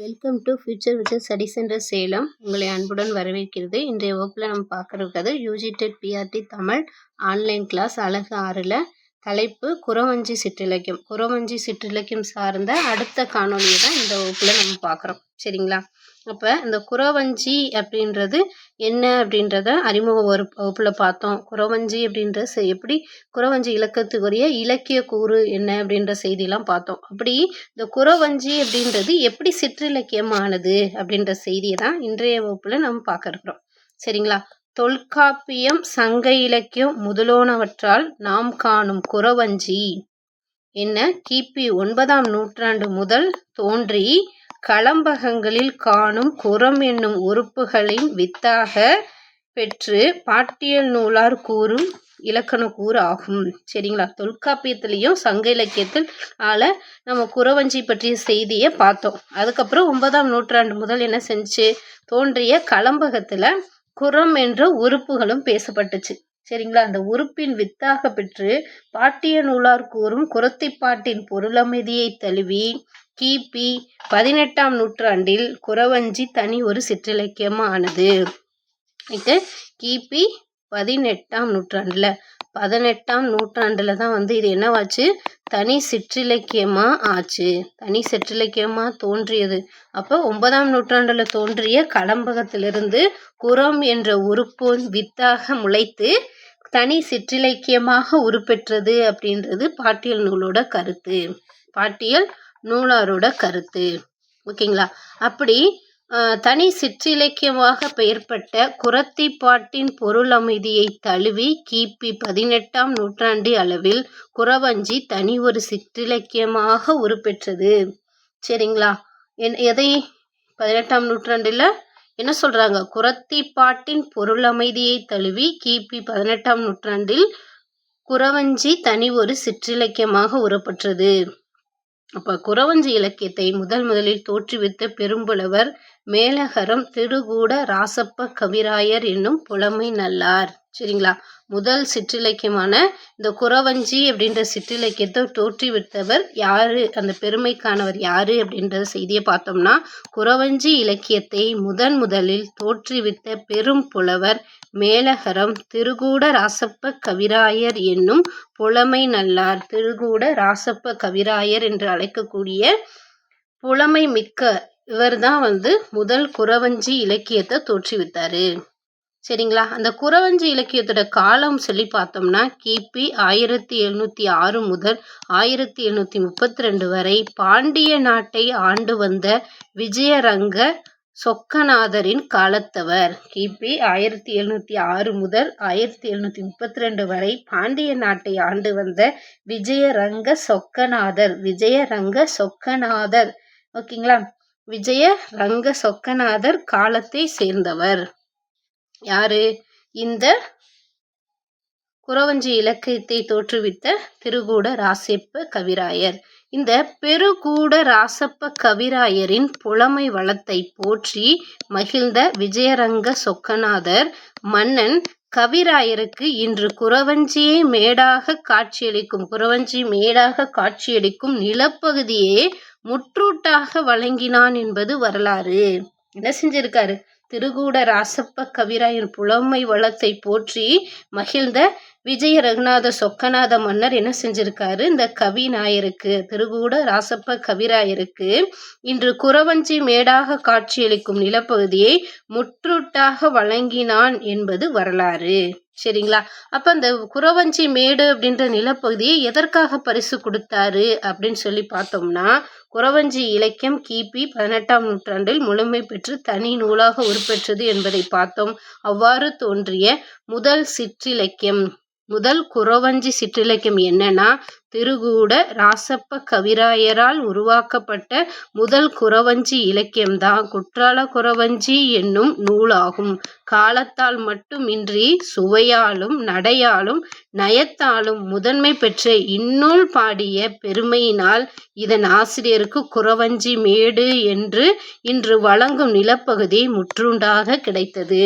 Welcome to future with study center Salem. உங்களை அன்புடன் வரவேற்கிறது. இன்றைய வகுப்பில் நம்ம பார்க்கறது UG TET BRT Tamil online class அழகு 6ல் தலைப்பு குறவஞ்சி சிற்றிலக்கியம். குறவஞ்சி சிற்றிலக்கியம் சார்ந்த அடுத்த காணொலியை தான் இந்த வகுப்பில் நம்ம பார்க்குறோம். சரிங்களா? அப்போ இந்த குறவஞ்சி அப்படின்றது என்ன அப்படின்றத அறிமுக வகுப்பில் பார்த்தோம். குறவஞ்சி அப்படின்ற எப்படி குறவஞ்சி இலக்கத்துக்குரிய இலக்கிய கூறு என்ன அப்படின்ற செய்தியெல்லாம் பார்த்தோம். அப்படி இந்த குறவஞ்சி அப்படின்றது எப்படி சிற்றிலக்கியமானது அப்படின்ற செய்தியை தான் இன்றைய வகுப்பில் நம்ம பார்க்க இருக்கிறோம். சரிங்களா? தொல்காப்பியம், சங்க இலக்கியம் முதலோனவற்றால் நாம் காணும் குறவஞ்சி என்ன கிபி 9ஆம் நூற்றாண்டு முதல் தோன்றி களம்பகங்களில் காணும் குறம் என்னும் உறுப்புகளின் வித்தாக பெற்று பாட்டியல் நூலார் கூறும் இலக்கண கூறு ஆகும். சரிங்களா? தொல்காப்பியத்திலையும் சங்க இலக்கியத்தில் நம்ம குறவஞ்சி பற்றிய செய்தியை பார்த்தோம். அதுக்கப்புறம் 9ஆம் நூற்றாண்டு முதல் என்ன செஞ்சு தோன்றிய களம்பகத்துல குறம் என்ற உறுப்புகளும் பேசப்பட்டுச்சு. சரிங்களா? அந்த உறுப்பின் வித்தாக பெற்று பாட்டிய நூலார் கூறும் குறத்திப்பாட்டின் பொருளமைதியை தழுவி கிபி 18ஆம் நூற்றாண்டில் குறவஞ்சி தனி ஒரு சிற்றிலக்கியமானது. கிபி 18ஆம் நூற்றாண்டுல தான் இது என்னவாச்சு, தனி சிற்றிலக்கியமா ஆச்சு. தனி சிற்றிலக்கியமா தோன்றியது. அப்போ 9ஆம் நூற்றாண்டுல தோன்றிய களம்பகத்திலிருந்து குறம் என்ற உறுப்பு வித்தாக முளைத்து தனி சிற்றிலக்கியமாக உருப்பெற்றது அப்படின்றது பாட்டியல் நூலாரோட கருத்து. ஓகேங்களா? அப்படி தனி சிற்றிலக்கியமாக பெயர்பட்ட குறத்திப்பாட்டின் பொருளமைதியை தழுவி கிபி 18ஆம் நூற்றாண்டு அளவில் குறவஞ்சி தனி ஒரு சிற்றிலக்கியமாக உருப்பெற்றது. சரிங்களா? எதை 18ஆம் நூற்றாண்டுல என்ன சொல்றாங்க? குறத்திப்பாட்டின் பொருளமைதியை தழுவி கிபி 18ஆம் நூற்றாண்டில் குறவஞ்சி தனி ஒரு சிற்றிலக்கியமாக உருப்பெற்றது. அப்ப குறவஞ்சி இலக்கியத்தை முதலில் தோற்றுவித்த பெரும்புலவர் மேலகரம் திருகூட ராசப்ப கவிராயர் என்னும் புலமை நல்லார். சரிங்களா? முதல் சிற்றிலக்கியமான இந்த குறவஞ்சி அப்படின்ற சிற்றிலக்கியத்தை தோற்றுவித்தவர் யாரு, அந்த பெருமைக்கானவர் யாரு அப்படின்ற செய்தியை பார்த்தோம்னா, குறவஞ்சி இலக்கியத்தை முதலில் தோற்றுவித்த பெரும் புலவர் மேலகரம் திருகூட ராசப்ப கவிராயர் என்னும் புலமை நல்லார். திருகூட ராசப்ப கவிராயர் என்று அழைக்கக்கூடிய புலமை மிக்க இவர் தான் முதல் குறவஞ்சி இலக்கியத்தை தோற்றுவித்தாரு. சரிங்களா? அந்த குறவஞ்சி இலக்கியத்தோட காலம் சொல்லி பார்த்தோம்னா கிபி 1706 முதல் 1732 வரை பாண்டிய நாட்டை ஆண்டு வந்த விஜயரங்க சொக்கநாதரின் காலத்தவர். கிபி 1706 முதல் 1732 வரை பாண்டிய நாட்டை ஆண்டு வந்த விஜயரங்க சொக்கநாதர். ஓகேங்களா? விஜயரங்க சொக்கநாதர் காலத்தை சேர்ந்தவர். யாரு? இந்த குறவஞ்சி இலக்கியத்தை தோற்றுவித்த திருகூட ராசப்ப கவிராயர். இந்த பெருகூட ராசப்ப கவிராயரின் புலமை வளத்தை போற்றி மகிழ்ந்த விஜயரங்க சொக்கநாதர் மன்னன் கவிராயருக்கு இன்று குறவஞ்சி மேடாக காட்சியளிக்கும் நிலப்பகுதியே முற்றூட்டாக வழங்கினான் என்பது வரலாறு. என்ன செஞ்சிருக்காரு? திருகூட ராசப்ப கவிராயன் புலமை வளத்தை போற்றி மகிழ்ந்த விஜய ரகுநாத சொக்கநாத மன்னர் என்ன செஞ்சிருக்காரு? இந்த கவிநாயருக்கு, திருகூட ராசப்ப கவிராயருக்கு இன்று குறவஞ்சி மேடாக காட்சியளிக்கும் நிலப்பகுதியை முற்றூட்டாக வழங்கினான் என்பது வரலாறு. சரிங்களா? அப்ப அந்த குறவஞ்சி மேடு அப்படின்ற நிலப்பகுதியை எதற்காக பரிசு கொடுத்தாரு அப்படின்னு சொல்லி பார்த்தோம்னா, குறவஞ்சி இலக்கியம் கிபி 18ஆம் நூற்றாண்டில் முழுமை பெற்று தனி நூலாக உருப்பெற்றது என்பதை பார்த்தோம். அவ்வாறு தோன்றிய முதல் குறவஞ்சி சிற்றிலக்கியம் என்னன்னா, திருகூட ராசப்ப கவிராயரால் உருவாக்கப்பட்ட முதல் குறவஞ்சி இலக்கியம்தான் குற்றால குறவஞ்சி என்னும் நூலாகும். காலத்தால் மட்டுமின்றி சுவையாலும் நடையாலும் நயத்தாலும் முதன்மை பெற்ற இந்நூல் பாடிய பெருமையினால் இதன் ஆசிரியருக்கு குறவஞ்சி மேடு என்று இன்று வழங்கும் நிலப்பகுதி முற்றுண்டாக கிடைத்தது.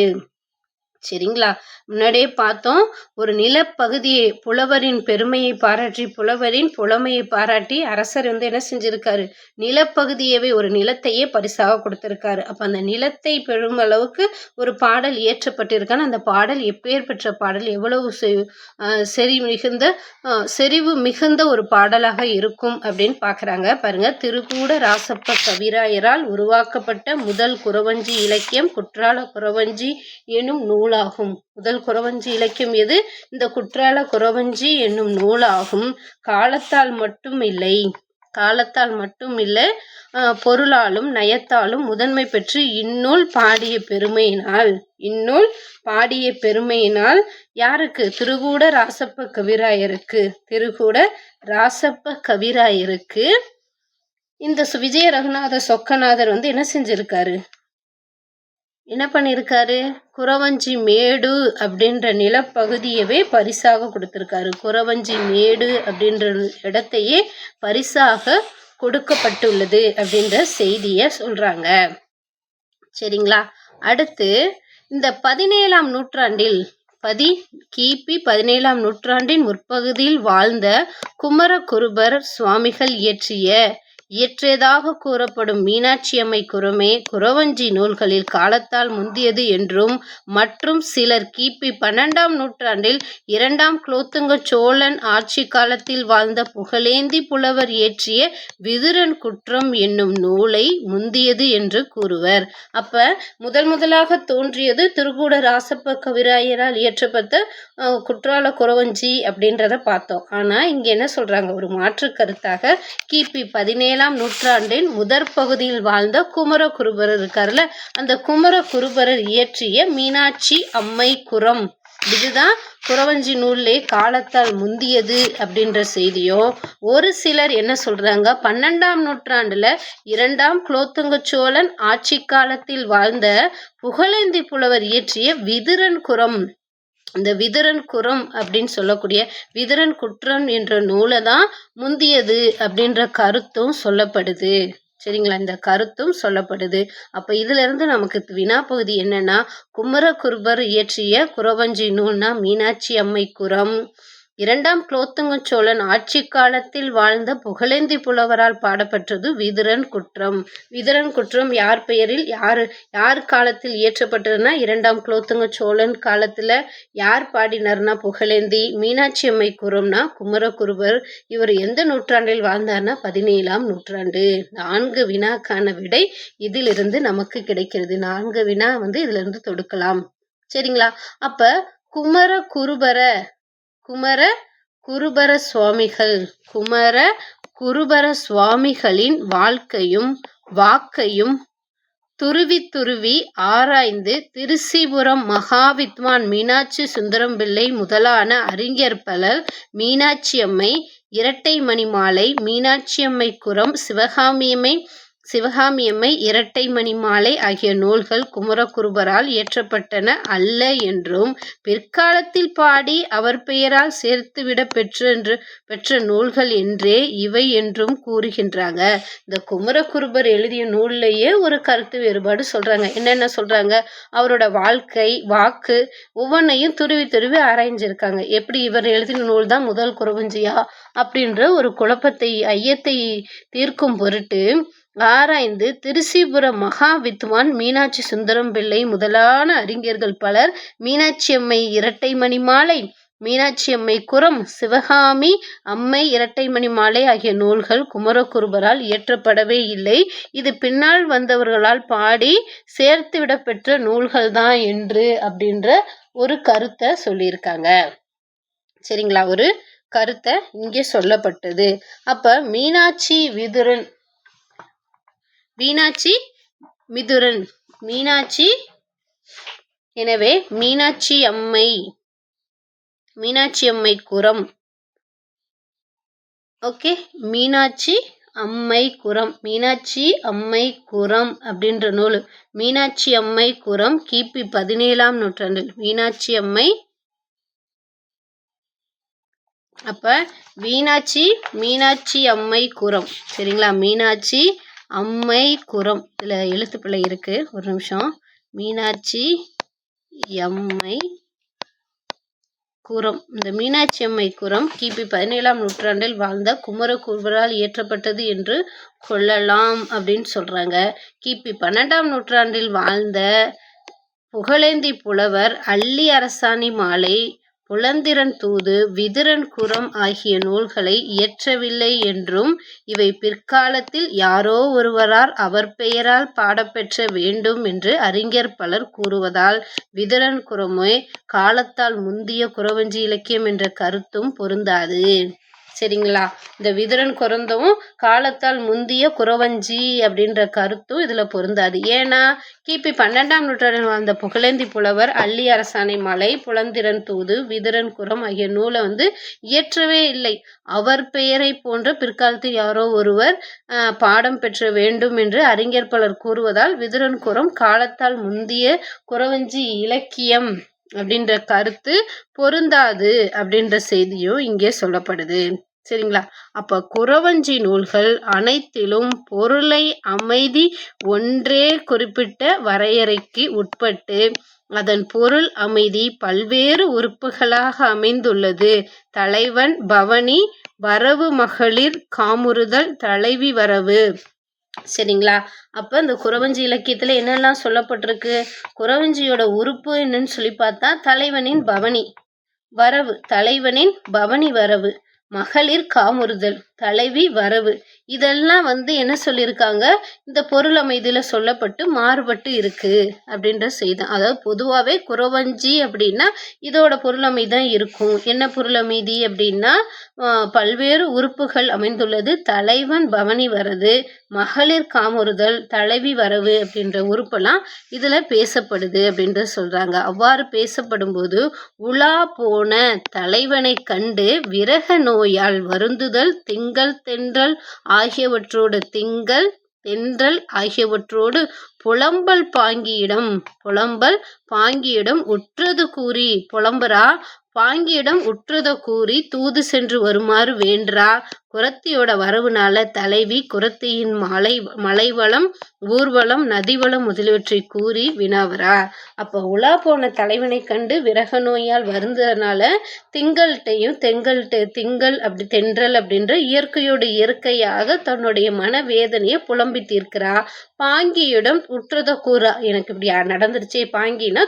சரிங்களா? முன்னாடியே பார்த்தோம். ஒரு நிலப்பகுதியை புலவரின் பெருமையை பாராட்டி, புலவரின் புலமையை பாராட்டி அரசர் என்ன செஞ்சிருக்காரு? நிலப்பகுதியவே ஒரு நிலத்தையே பரிசாக கொடுத்திருக்காரு. அப்ப அந்த நிலத்தை பெறும் அளவுக்கு ஒரு பாடல் இயற்றப்பட்டிருக்கான அந்த பாடல் எப்பேர் பெற்ற பாடல், எவ்வளவு செறிவு மிகுந்த ஒரு பாடலாக இருக்கும் அப்படின்னு பார்க்குறாங்க. பாருங்க, திருக்கூட ராசப்ப கவிராயரால் உருவாக்கப்பட்ட முதல் குறவஞ்சி இலக்கியம் குற்றால குறவஞ்சி எனும் நூலாகும். முதல் குறவஞ்சி இலக்கியம் எது? இந்த குற்றால குறவஞ்சி என்னும் நூலாகும். காலத்தால் மட்டும் இல்லை பொருளாலும் நயத்தாலும் முதன்மை பெற்று இந்நூல் பாடிய பெருமையினால் யாருக்கு? திருகூட ராசப்ப கவிராயருக்கு இந்த விஜய ரகுநாத சொக்கநாதர் என்ன செஞ்சிருக்காரு? என்ன பண்ணியிருக்காரு? குறவஞ்சி மேடு அப்படின்ற நிலப்பகுதியவே பரிசாக கொடுத்திருக்காரு. குறவஞ்சி மேடு அப்படின்ற இடத்தையே பரிசாக கொடுக்கப்பட்டுள்ளது அப்படின்ற செய்தியை சொல்றாங்க. சரிங்களா? அடுத்து இந்த 17ஆம் நூற்றாண்டில் கிபி 17ஆம் நூற்றாண்டின் முற்பகுதியில் வாழ்ந்த குமரகுருபர் சுவாமிகள் இயற்றியதாக கூறப்படும் மீனாட்சியம்மை குறமே குறவஞ்சி நூல்களில் காலத்தால் முந்தியது என்றும் மற்றும் சிலர் கிபி 12ஆம் நூற்றாண்டில் 2ஆம் குலோத்துங்க சோழன் ஆட்சி காலத்தில் வாழ்ந்த புகழேந்தி புலவர் இயற்றிய விதுரன் குற்றம் என்னும் நூலை முந்தியது என்று கூறுவர். அப்ப முதலாக தோன்றியது திருக்கூட ராசப்ப கவிராயரால் இயற்றப்பட்ட குற்றால குறவஞ்சி அப்படின்றத பார்த்தோம். ஆனா இங்க என்ன சொல்றாங்க? ஒரு மாற்று கருத்தாக கிபி 17ஆம் நூற்றாண்டின் முதற் பகுதியில் வாழ்ந்த குமரகுருபரர் இருக்காருல்ல, அந்த குமரகுருபரர் இயற்றிய மீனாட்சி அம்மை குறம், இதுதான் குறவஞ்சி நூல்லே காலத்தால் முந்தியது அப்படின்ற செய்தியோ. ஒரு சிலர் என்ன சொல்றாங்க? 12ஆம் நூற்றாண்டுல 2ஆம் குலோத்துங்க சோழன் ஆட்சி காலத்தில் வாழ்ந்த புகழேந்தி புலவர் இயற்றிய விதுரன் குறம், இந்த விதுரன் குறம் அப்படின்னு சொல்லக்கூடிய விதுரன் குற்றம் என்ற நூலை தான் முந்தியது அப்படின்ற கருத்தும் சொல்லப்படுது. சரிங்களா? இந்த கருத்தும் சொல்லப்படுது. அப்ப இதுல இருந்து நமக்கு வினாப்பகுதி என்னன்னா, குமரகுருபர் இயற்றிய குறவஞ்சி நூல்னா மீனாட்சி அம்மை குறம், 2ஆம் குலோத்துங்க சோழன் ஆட்சி காலத்தில் வாழ்ந்த புகழேந்தி புலவரால் பாடப்பட்டது விதுரன் குற்றம். விதுரன் குற்றம் யார் பெயரில் யார் காலத்தில் இயற்றப்பட்டதுன்னா 2ஆம் குலோத்துங்க சோழன் காலத்துல. யார் பாடினார்னா புகழேந்தி. மீனாட்சி அம்மை குறம்னா குமரகுருபர். இவர் எந்த நூற்றாண்டில் வாழ்ந்தார்னா 17ஆம் நூற்றாண்டு. 4 வினாக்கான விடை இதிலிருந்து நமக்கு கிடைக்கிறது. 4 வினா இதுல இருந்து தொடுக்கலாம். சரிங்களா? அப்ப குமர குருபர சுவாமிகளின் வாழ்க்கையும் வாக்கையும் துருவி ஆராய்ந்து திருச்சிபுரம் மகாவித்வான் மீனாட்சி சுந்தரம்பிள்ளை முதலான அறிஞர் பலர் மீனாட்சியம்மை, இரட்டைமணிமாலை, மீனாட்சியம்மை குறம், சிவகாமியம்மை, இரட்டைமணிமாலை ஆகிய நூல்கள் குமரகுருபரால் இயற்றப்பட்டன அல்ல என்றும் பிற்காலத்தில் பாடி அவர் பெயரால் சேர்த்துவிட பெற்ற நூல்கள் என்றே இவை என்றும் கூறுகின்றாங்க. இந்த குமரகுருபர் எழுதிய நூல்லையே ஒரு கருத்து வேறுபாடு சொல்றாங்க. என்னென்ன சொல்றாங்க? அவரோட வாழ்க்கை வாக்கு ஒவ்வொன்றையும் துருவி ஆராய்ஞ்சிருக்காங்க. எப்படி இவர் எழுதின நூல் தான் முதல் குறவஞ்சியா அப்படின்ற ஒரு குழப்பத்தை ஐயத்தை தீர்க்கும் பொருட்டு ஆராய்ந்து திருச்சிபுரம் மகா வித்வான் மீனாட்சி சுந்தரம்பிள்ளை முதலான அறிஞர்கள் பலர் மீனாட்சியம்மை இரட்டைமணிமாலை, மீனாட்சியம்மை குறம், சிவகாமி அம்மை இரட்டைமணிமாலை ஆகிய நூல்கள் குமரகுருபரால் இயற்றப்படவே இல்லை. இது பின்னால் வந்தவர்களால் பாடி சேர்த்துவிட பெற்ற நூல்கள் தான் என்று அப்படின்ற ஒரு கருத்தை சொல்லியிருக்காங்க. சரிங்களா? ஒரு கருத்தை இங்கே சொல்லப்பட்டது. அப்ப மீனாட்சி எனவே மீனாட்சி அம்மை குறம். ஓகே, மீனாட்சி அம்மை குறம் அப்படின்ற நூல் மீனாட்சி அம்மை குறம் கிபி 17ஆம் நூற்றாண்டில் மீனாட்சி அம்மை. அப்ப மீனாட்சி அம்மை குறம். சரிங்களா? மீனாட்சி அம்மை குறம். இதுல எழுத்துப்பிழை இருக்கு, ஒரு நிமிஷம். மீனாட்சி அம்மை குரம். இந்த மீனாட்சி அம்மை குரம் கிபி 17ஆம் நூற்றாண்டில் வாழ்ந்த குமரகுருபரால் இயற்றப்பட்டது என்று கொள்ளலாம் அப்படின்னு சொல்றாங்க. கிபி 12ஆம் நூற்றாண்டில் வாழ்ந்த புகழேந்தி புலவர் அள்ளி அரசாணி மாலை, புலந்திரன் தூது, விதுரன் குரம் ஆகிய நூல்களை இயற்றவில்லை என்றும் இவை பிற்காலத்தில் யாரோ ஒருவரால் அவர் பெயரால் பாடப்பெற்ற வேண்டும் என்று அறிஞர் பலர் கூறுவதால் விதுரன் குரமே காலத்தால் முந்திய குறவஞ்சி இலக்கியம் என்ற கருத்தும் பொருந்தாது. சரிங்களா? இந்த விதுரன் குறந்தும் காலத்தால் முந்திய குறவஞ்சி அப்படின்ற கருத்தும் இதுல பொருந்தாது. ஏன்னா கிபி 12ஆம் நூற்றாண்டில் வாழ்ந்த புகழேந்தி புலவர் அள்ளி அரசாணை மலை, புலந்திரன் தூது, விதுரன் குரம் ஆகிய நூலை இயற்றவே இல்லை. அவர் பெயரை போன்ற பிற்காலத்தில் யாரோ ஒருவர் பாடம் பெற்ற வேண்டும் என்று அறிஞர் பலர் கூறுவதால் விதுரன் குரம் காலத்தால் முந்திய குறவஞ்சி இலக்கியம் அப்படின்ற கருத்து பொருந்தாது அப்படின்ற செய்தியும் இங்கே சொல்லப்படுது. சரிங்களா? அப்ப குறவஞ்சி நூல்கள் அனைத்திலும் பொருளை அமைதி ஒன்றே குறிப்பிட்ட வரையறைக்கு உட்பட்டு அதன் பொருள் அமைதி பல்வேறு உறுப்புகளாக அமைந்துள்ளது. தலைவன் பவனி வரவு, மகளிர் காமுறுதல், தலைவி வரவு. சரிங்களா? அப்ப இந்த குறவஞ்சி இலக்கியத்துல என்னெல்லாம் சொல்லப்பட்டிருக்கு? குறவஞ்சியோட உறுப்பு என்னன்னு சொல்லி பார்த்தா தலைவனின் பவனி வரவு, தலைவனின் பவனி வரவு, மகளிர் காமுறுதல், தலைவி வரவு. இதெல்லாம் என்ன சொல்லியிருக்காங்க? இந்த பொருள் அமைதியில சொல்லப்பட்டு மாறுபட்டு இருக்கு அப்படின்ற செய்தி. அதாவது பொதுவாகவே குறவஞ்சி அப்படின்னா இதோட பொருள் அமைதி தான் இருக்கும். என்ன பொருள் அமைதி அப்படின்னா பல்வேறு உறுப்புகள் அமைந்துள்ளது. தலைவன் பவனி வரது, மகளிர் காமுறுதல், தலைவி வரவு அப்படின்ற உறுப்பெல்லாம் இதுல பேசப்படுது அப்படின்ற சொல்றாங்க. அவ்வாறு பேசப்படும் போது உலா போன தலைவனை கண்டு விரக நோயால் வருந்துதல், திங்கள் தென்றல் ஆகியவற்றோடு புலம்பல் பாங்கியிடம் உற்றது கூறி, புலம்பரா பாங்கியிடம் உற்றத கூறி தூது சென்று வருமாறு வேண்டா. குறத்தியோட வரவுனால தலைவி குறத்தியின் மலைவளம், ஊர்வலம், நதிவளம் முதலியவற்றை கூறி வினாவரா. அப்ப உலா போன தலைவனை கண்டு விரக நோயால் வருந்ததுனால திங்கள் அப்படி தென்றல் அப்படின்ற இயற்கையோடு இயற்கையாக தன்னுடைய மனவேதனையை புலம்பி தீர்க்கிறா. பாங்கியிடம் உற்றத கூறா, எனக்கு இப்படி நடந்துருச்சே. பாங்கினா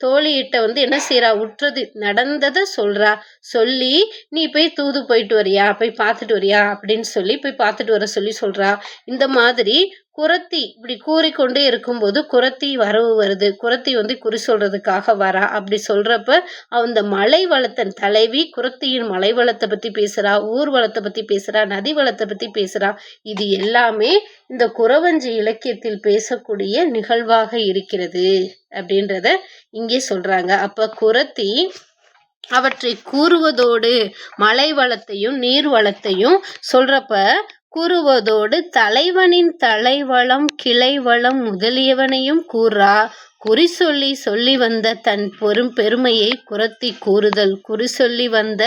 தோழியிட்ட என்ன செய்யறா? உற்றது நடந்ததை சொல்றா. சொல்லி நீ போய் தூது போயிட்டு வரியா, போய் பார்த்துட்டு வரியா அப்படின்னு சொல்லி போய் பார்த்துட்டு வர சொல்றா. இந்த மாதிரி குறத்தி இப்படி கூறிக்கொண்டே இருக்கும்போது குறத்தி வரவு வருது. குறத்தி குறி சொல்றதுக்காக வரா. அப்படி சொல்றப்ப அந்த மலை வளத்தன் தலைவி குறத்தியின் மலை வளத்தை பத்தி பேசுறா, ஊர் வளத்தை பத்தி பேசுறா, நதி வளத்தை பத்தி பேசுறா. இது எல்லாமே இந்த குறவஞ்சி இலக்கியத்தில் பேசக்கூடிய நிகழ்வாக இருக்கிறது அப்படின்றத இங்கே சொல்றாங்க. அப்ப குறத்தி அவற்றை கூறுவதோடு மலை வளத்தையும் நீர் வளத்தையும் சொல்றப்ப கூறுவதோடு தலைவனின் தலைவளம், கிளைவளம் முதலியவனையும் கூறா. குறி சொல்லி வந்த தன் பெருமையை குறத்தி கூறுதல். குறி சொல்லி வந்த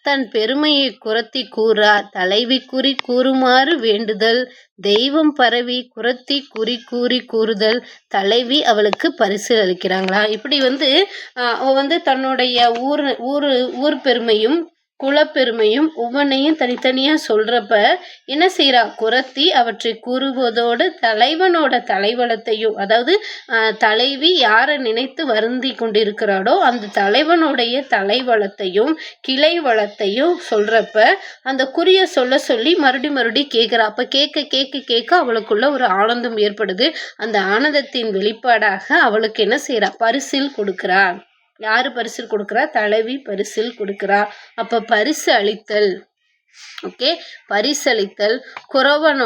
தன் பெருமையை குறத்தி கூறா. தலைவி குறி கூறுமாறு வேண்டுதல். தெய்வம் பரவி குறத்தி குறி கூறி கூறுதல். தலைவி அவளுக்கு பரிசு அளிக்கிறாங்களா. இப்படி அவ தன்னுடைய ஊர் பெருமையும் குலப்பெருமையும் ஒவ்வொன்றையும் தனித்தனியா சொல்றப்ப என்ன செய்யறா? குறத்தி அவற்றை கூறுவதோடு தலைவனோட தலைவளத்தையும், அதாவது தலைவி யாரை நினைத்து வருந்தி கொண்டிருக்கிறாளோ அந்த தலைவனுடைய தலைவளத்தையும் கிளை வளத்தையும் சொல்றப்ப அந்த குறிய சொல்லி மறுபடி கேட்கிறா. அப்ப கேட்க அவளுக்குள்ள ஒரு ஆனந்தம் ஏற்படுது. அந்த ஆனந்தத்தின் வெளிப்பாடாக அவளுக்கு என்ன செய்யறா? பரிசில் கொடுக்கிறா. யாரு பரிசில் கொடுக்கிறா? தலைவி பரிசில் கொடுக்கிறா. அப்ப பரிசு அளித்தல். ஓகே, பரிசளித்தல். குறவன்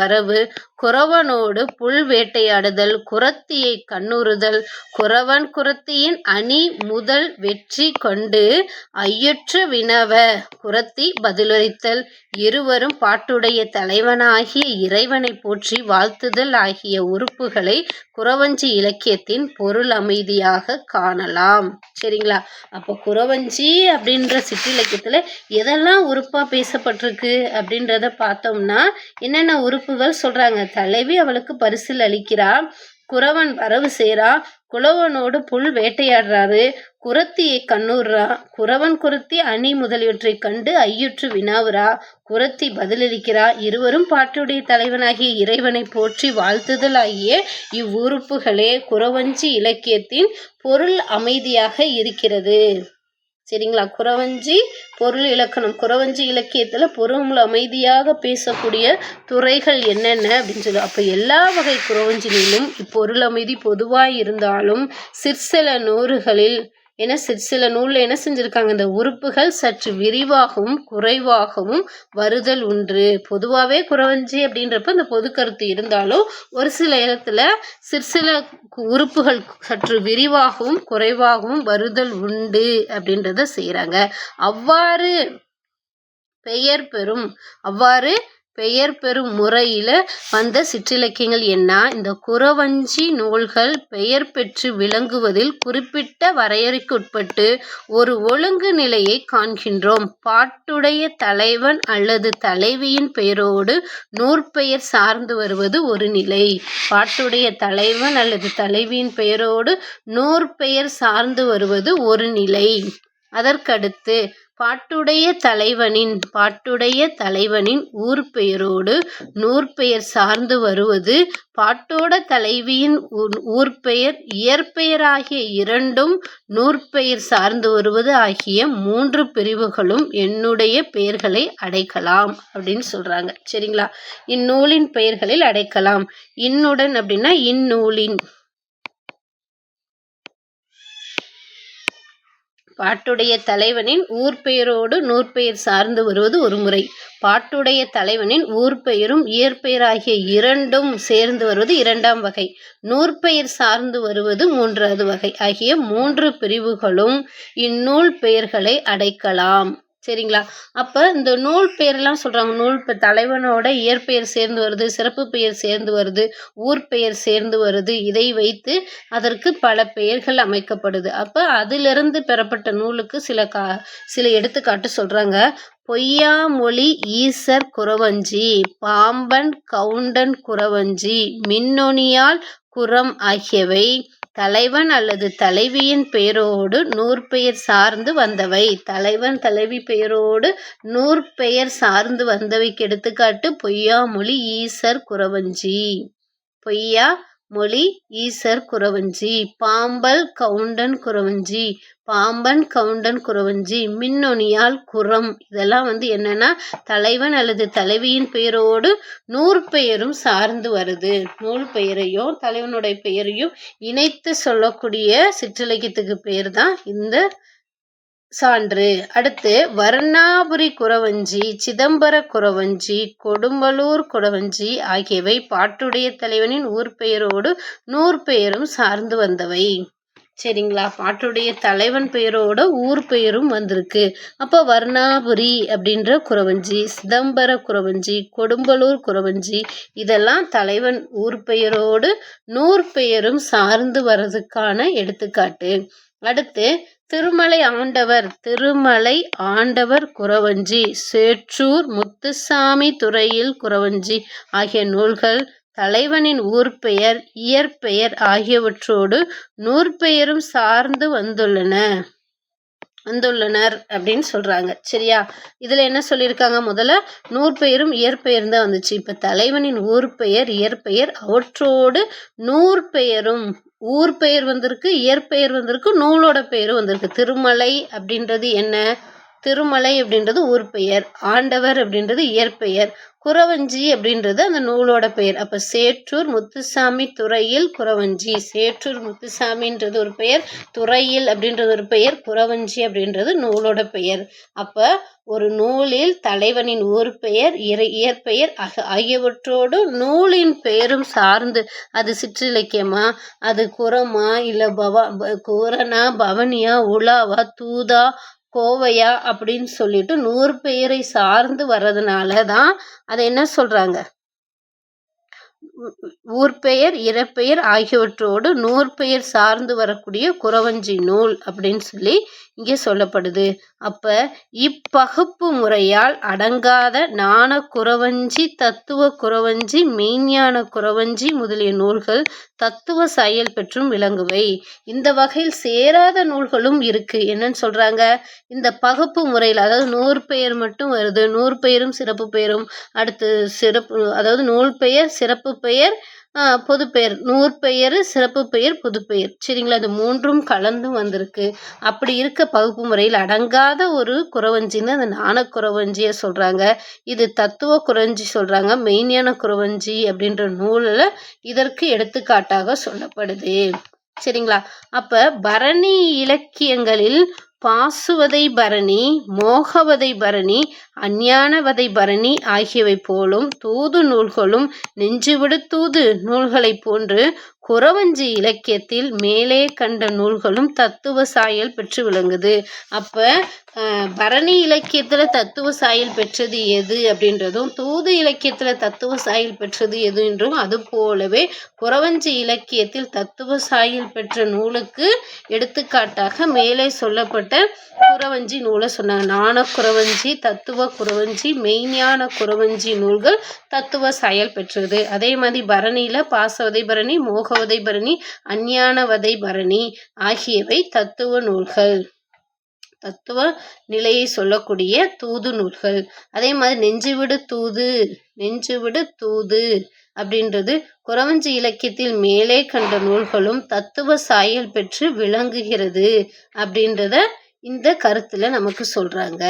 வரவு, குறவனோடு புல் வேட்டையாடுதல், குறத்தியை கண்ணுறுதல், குறவன் குறத்தியின் அணி முதல் வெற்றி கொண்டு ஐயுற்ற வினவ குறத்தி பதிலளித்தல், இருவரும் பாட்டுடைய தலைவனாகிய இறைவனை போற்றி வாழ்த்துதல் ஆகிய உறுப்புகளை குறவஞ்சி இலக்கியத்தின் பொருள் அமைதியாக காணலாம். சரிங்களா? அப்போ குறவஞ்சி அப்படின்ற சிற்றிலக்கியத்துல எதெல்லாம் உறுப்பா பேசப்பட்டிருக்கு அப்படின்றத பார்த்தோம்னா என்னென்ன உறுப்புகள் சொல்றாங்க? தலைவி அவளுக்கு பரிசில் அளிக்கிறா. குறவன் வரவு சேரா குலவனோடு புல் வேட்டையாடுறாரு. குறத்தியை கண்ணுறா. குறவன் குறத்தி அணி முதலியவற்றைக் கண்டு ஐயுற்று வினாவுறா. குறத்தி பதிலளிக்கிறா. இருவரும் பாட்டுடைய தலைவனாகிய இறைவனை போற்றி வாழ்த்துதல் ஆகிய இவ்வுறுப்புகளே குறவஞ்சி இலக்கியத்தின் பொருள் அமைதியாக இருக்கிறது. சரிங்களா? குறவஞ்சி பொருள் இலக்கணம். குறவஞ்சி இலக்கியத்தில் பொருள் அமைதியாக பேசக்கூடிய துறைகள் என்னென்ன அப்படின்னு சொல்லி, அப்போ எல்லா வகை குறவஞ்சினிலும் இப்பொருள் அமைதி பொதுவாக இருந்தாலும் சிற்சில நூறுகளில் சிற்சில நூலில் என்ன செஞ்சுருக்காங்க, இந்த உறுப்புகள் சற்று விரிவாகவும் குறைவாகவும் வருதல் உண்டு. பொதுவாகவே குறவஞ்சி அப்படின்றப்ப இந்த பொது கருத்து இருந்தாலும் ஒரு சில இடத்துல சிற்சில உறுப்புகள் சற்று விரிவாகவும் குறைவாகவும் வருதல் உண்டு அப்படின்றத செய்கிறாங்க. அவ்வாறு பெயர் பெறும் முறையில் வந்த சிற்றிலக்கியங்கள் என்ன? இந்த குறவஞ்சி நூல்கள் பெயர் பெற்று விளங்குவதில் குறிப்பிட்ட வரையறைக்குட்பட்டு ஒரு ஒழுங்கு நிலையை காண்கின்றோம். பாட்டுடைய தலைவன் அல்லது தலைவியின் பெயரோடு நூற்பெயர் சார்ந்து வருவது ஒரு நிலை. பாட்டுடைய தலைவன் அல்லது தலைவியின் பெயரோடு நூற்பெயர் சார்ந்து வருவது ஒரு நிலை. அதற்கடுத்து பாட்டுடைய தலைவனின் ஊர் பெயரோடு நூற்பெயர் சார்ந்து வருவது, பாட்டோட தலைவியின் ஊர்பெயர் இயற்பெயர் ஆகிய இரண்டும் நூற்பெயர் சார்ந்து வருவது ஆகிய 3 பிரிவுகளும் என்னுடைய பெயர்களை அடைக்கலாம் அப்படின்னு சொல்றாங்க. சரிங்களா? இந்நூலின் பெயர்களில் அடைக்கலாம். இன்னுடன் அப்படின்னா இந்நூலின். பாட்டுடைய தலைவனின் ஊர்பெயரோடு நூற்பெயர் சார்ந்து வருவது ஒரு முறை. பாட்டுடைய தலைவனின் ஊர்பெயரும் இயற்பெயராகிய இரண்டும் சேர்ந்து வருவது 2ஆம் வகை. நூற்பெயர் சார்ந்து வருவது 3வது வகை. ஆகிய 3 பிரிவுகளும் இந்நூல் பெயர்களை அடைக்கலாம். சரிங்களா? அப்போ இந்த நூல் பெயர்லாம் சொல்கிறாங்க. நூல் தலைவனோட இயற்பெயர் சேர்ந்து வருது, சிறப்பு பெயர் சேர்ந்து வருது, ஊர் பெயர் சேர்ந்து வருது. இதை வைத்து அதற்கு பல பெயர்கள் அமைக்கப்படுது. அப்போ அதிலிருந்து பெறப்பட்ட நூலுக்கு சில எடுத்துக்காட்டு சொல்கிறாங்க. பொய்யாமொழி ஈசர் குறவஞ்சி, பாம்பன் கவுண்டன் குறவஞ்சி, மின்னொணியால் குறம் ஆகியவை தலைவன் அல்லது தலைவியின் பெயரோடு நூற்பெயர் சார்ந்து வந்தவை. தலைவன் தலைவி பெயரோடு நூற்பெயர் சார்ந்து வந்தவைக்கு எடுத்துக்காட்டு பொய்யாமொழி ஈசர் குறவஞ்சி. பொய்யாமொழி ஈசர் குறவஞ்சி. பாம்பன் கவுண்டன் குறவஞ்சி. மின்னொணியால் குறம். இதெல்லாம் என்னன்னா தலைவன் அல்லது தலைவியின் பெயரோடு நூற்பெயரும் சார்ந்து வருது. நூல் பெயரையும் தலைவனுடைய பெயரையும் இணைத்து சொல்லக்கூடிய சிற்றிலக்கியத்துக்கு பேர் தான் இந்த சான்று. அடுத்து வர்ணாபுரி குறவஞ்சி, சிதம்பர குறவஞ்சி, கொடும்பலூர் குறவஞ்சி ஆகியவை பாட்டுடைய தலைவனின் ஊர்பெயரோடு நூற்பெயரும் சார்ந்து வந்தவை. சரிங்களா? பாட்டுடைய தலைவன் பெயரோட ஊர் பெயரும் வந்திருக்கு. அப்போ வர்ணாபுரி அப்படின்ற குறவஞ்சி, சிதம்பர குறவஞ்சி, கொடும்பலூர் குறவஞ்சி இதெல்லாம் தலைவன் ஊர் பெயரோடு நூற்பெயரும் சார்ந்து வர்றதுக்கான எடுத்துக்காட்டு. அடுத்து திருமலை ஆண்டவர் குறவஞ்சி, சேற்றூர் முத்துசாமி துறையில் குறவஞ்சி ஆகிய நூல்கள் தலைவனின் ஊர்பெயர் இயற்பெயர் ஆகியவற்றோடு நூற்பெயரும் சார்ந்து வந்துள்ளனர் அப்படின்னு சொல்றாங்க. சரியா? இதுல என்ன சொல்லியிருக்காங்க? முதல்ல நூற்பெயரும் இயற்பெயரும் தான் வந்துச்சு. இப்ப தலைவனின் ஊர்பெயர் இயற்பெயர் அவற்றோடு நூற்பெயரும், ஊர்பெயர் வந்திருக்கு, இயற்பெயர் வந்திருக்கு, நூலோட பெயரும் வந்திருக்கு. திருமலை அப்படின்றது என்ன? திருமலை அப்படின்றது ஊர்பெயர், ஆண்டவர் அப்படின்றது இயற்பெயர், குறவஞ்சி அப்படின்றது அந்த நூலோட பெயர். அப்ப சேற்றூர் முத்துசாமி துறையில் குறவஞ்சி. சேற்றூர் முத்துசாமின்றது ஒரு பெயர், துறையில் அப்படின்றது ஒரு பெயர், குறவஞ்சி அப்படின்றது நூலோட பெயர். அப்ப ஒரு நூலில் தலைவனின் ஊர்பெயர் இயற்பெயர் ஆகியவற்றோடு நூலின் பெயரும் சார்ந்து, அது சிற்றிலக்கியமா, அது குறமா, இல்ல குறனா, பவனியா, உலாவா, தூதா, கோவையா அப்படின்னு சொல்லிட்டு நூற்பெயரை சார்ந்து வர்றதுனால தான் அதை என்ன சொல்றாங்க? ஊர்பெயர் இறப்பெயர் ஆகியவற்றோடு நூற்பெயர் சார்ந்து வரக்கூடிய குறவஞ்சி நூல் அப்படின்னு சொல்லி இங்கே சொல்லப்படுது. அப்ப இப்பகுப்பு முறையால் அடங்காத நாண குறவஞ்சி தத்துவ குறவஞ்சி மெய்ஞான குறவஞ்சி முதலிய நூல்கள் தத்துவ சாயல் பெற்றும் விளங்குவை. இந்த வகையில் சேராத நூல்களும் இருக்கு. என்னன்னு சொல்றாங்க, இந்த பகுப்பு முறையில், அதாவது நூற்பெயர் மட்டும் வருது, நூற்பெயரும் சிறப்பு பெயரும், அடுத்து சிறப்பு, அதாவது நூல் பெயர் சிறப்பு பெயர் பொதுப்பெயர், நூற்பெயர் சிறப்பு பெயர் பொதுப்பெயர், சரிங்களா, இது மூன்றும் கலந்தும் வந்திருக்கு. அப்படி இருக்க பகுப்பு முறையில் அடங்காத ஒரு குறவஞ்சின்னு அந்த நாண குறவஞ்சியை சொல்றாங்க. இது தத்துவ குறவஞ்சி சொல்றாங்க. மெய்ஞான குறவஞ்சி அப்படின்ற நூலில் இதற்கு எடுத்துக்காட்டாக சொல்லப்படுது. சரிங்களா. அப்ப பரணி இலக்கியங்களில் பாசுவதை பரணி, மோகவதை பரணி, அஞ்ஞானவதை பரணி ஆகியவை போலும் தூது நூல்களும் நெஞ்சுவிடு தூது நூல்களைப் போன்று குறவஞ்சி இலக்கியத்தில் மேலே கண்ட நூல்களும் தத்துவ சாயல் பெற்று விளங்குது. அப்ப பரணி இலக்கியத்துல தத்துவ சாயல் பெற்றது எது அப்படின்றதும், தூது இலக்கியத்துல தத்துவ சாயல் பெற்றது எது என்றும், அது போலவே குறவஞ்சி இலக்கியத்தில் தத்துவ சாயல் பெற்ற நூலுக்கு எடுத்துக்காட்டாக மேலே சொல்லப்பட்ட குறவஞ்சி நூலை சொன்னாங்க. நாண குறவஞ்சி, தத்துவ குறவஞ்சி, மெய்ஞான குறவஞ்சி நூல்கள் தத்துவ சாயல் பெற்றது. அதே மாதிரி பரணியில பாசவதை பரணி, மோகவதை பரணி, அஞ்ஞானவதை பரணி ஆகியவை தத்துவ நூல்கள், தத்துவ நிலையை சொல்லக்கூடிய தூது நூல்கள். அதே மாதிரி நெஞ்சுவிடு தூது அப்படின்றது குறவஞ்சி இலக்கியத்தில் மேலே கண்ட நூல்களும் தத்துவ சாயல் பெற்று விளங்குகிறது அப்படின்றத இந்த கருத்துல நமக்கு சொல்றாங்க.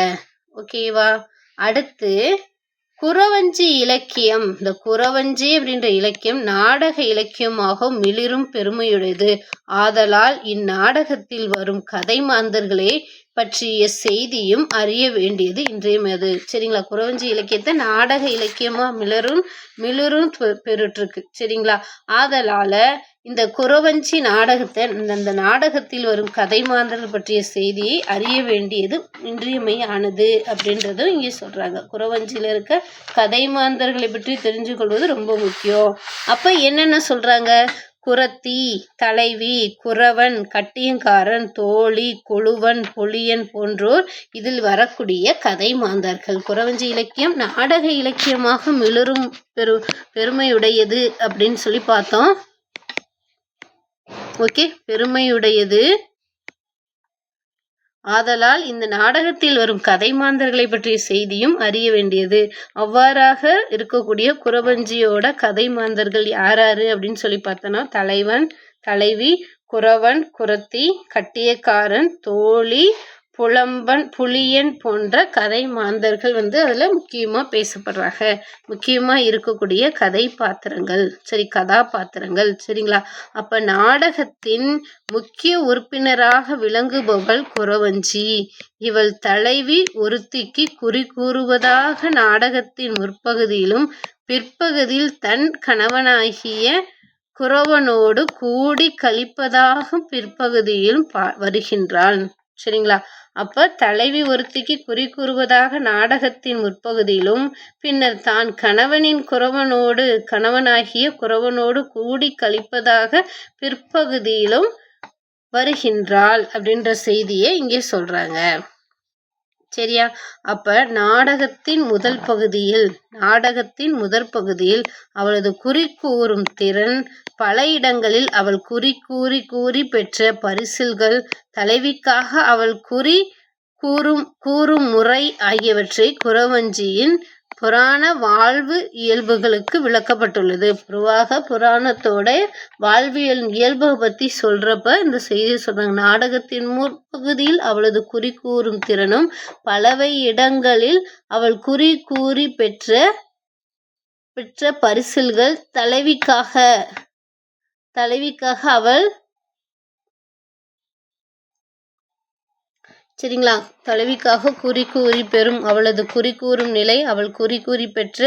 ஓகேவா. அடுத்து குறவஞ்சி இலக்கியம். இந்த குறவஞ்சி அப்படின்ற இலக்கியம் நாடக இலக்கியமாக மிளிரும் பெருமையுடையது. ஆதலால் இந்நாடகத்தில் வரும் கதை மாந்தர்களே பற்றிய செய்தியும் அறிய வேண்டியது இன்றியமையாது. சரிங்களா. குறவஞ்சி இலக்கியத்தை நாடக இலக்கியமா மிளிரும் பெருட்டிருக்கு. சரிங்களா. ஆதலால இந்த குறவஞ்சி நாடகத்தை, இந்த நாடகத்தில் வரும் கதை மாந்தர்கள் பற்றிய செய்தியை அறிய வேண்டியது இன்றியமையானது அப்படின்றதும் இங்கே சொல்றாங்க. குறவஞ்சியில இருக்க கதை மாந்தர்களை பற்றி தெரிஞ்சு கொள்வது ரொம்ப முக்கியம். அப்ப என்னென்ன சொல்றாங்க, குறத்தி, தலைவி, குறவன், கட்டியங்காரன், தோழி, கொழுவன், பொலியன் போன்றோர் இதில் வரக்கூடிய கதை மாந்தர்கள். குறவஞ்சி இலக்கியம் நாடக இலக்கியமாக மிளிரும் பெருமையுடையது அப்படின்னு சொல்லி பார்த்தோம். ஓகே, பெருமையுடையது. ஆதலால் இந்த நாடகத்தில் வரும் கதை மாந்தர்களை பற்றிய செய்தியும் அறிய வேண்டியது. அவ்வாறாக இருக்கக்கூடிய குறவஞ்சியோட கதை மாந்தர்கள் யாராரு அப்படின்னு சொல்லி பார்த்தோன்னா, தலைவன், தலைவி, குறவன், குறத்தி, கட்டியக்காரன், தோழி, புலியன் போன்ற கதை மாந்தர்கள் அதுல முக்கியமா பேசப்படுறாங்க. முக்கியமா இருக்கக்கூடிய கதை பாத்திரங்கள், சரி, கதாபாத்திரங்கள். சரிங்களா. அப்ப நாடகத்தின் முக்கிய உறுப்பினராக விளங்குபவள் குறவஞ்சி. இவள் தலைவி ஒருத்திக்கு குறி கூறுவதாக நாடகத்தின் முற்பகுதியிலும் பிற்பகுதியில் தன் கணவனாகிய குறவனோடு கூடி கழிப்பதாக பிற்பகுதியிலும் வருகின்றாள். சரிங்களா. அப்ப தலைவி ஒருத்திக்கு குறி கூறுவதாக நாடகத்தின் முற்பகுதியிலும் பின்னர் தான் கணவனாகிய குறவனோடு கூடி கழிப்பதாக பிற்பகுதியிலும் வருகின்றாள் அப்படின்ற செய்தியை இங்கே சொல்றாங்க. சரியா. அப்ப நாடகத்தின் முதற் பகுதியில் அவளது குறி கூறும் திறன், பல இடங்களில் அவள் குறி கூறி பெற்ற பரிசில்கள், தலைவிக்காக அவள் குறி கூறும் முறை ஆகியவற்றை குறவஞ்சியின் புராண வாழ்வு இயல்புகளுக்கு விளக்கப்பட்டுள்ளது. பொதுவாக புராணத்தோட வாழ்வியல் இயல்பை பத்தி சொல்றப்ப இந்த செய்தியை சொல்றாங்க. நாடகத்தின் முற்பகுதியில் அவளது குறி கூறும் திறனும், பலவை இடங்களில் அவள் குறி கூறி பெற்ற பரிசில்கள், தலைவிக்காக அவள், சரிங்களா, தலைவிக்காக குறி கூறி பெறும் அவளது குறி கூறும் நிலை, அவள் குறி கூறி பெற்ற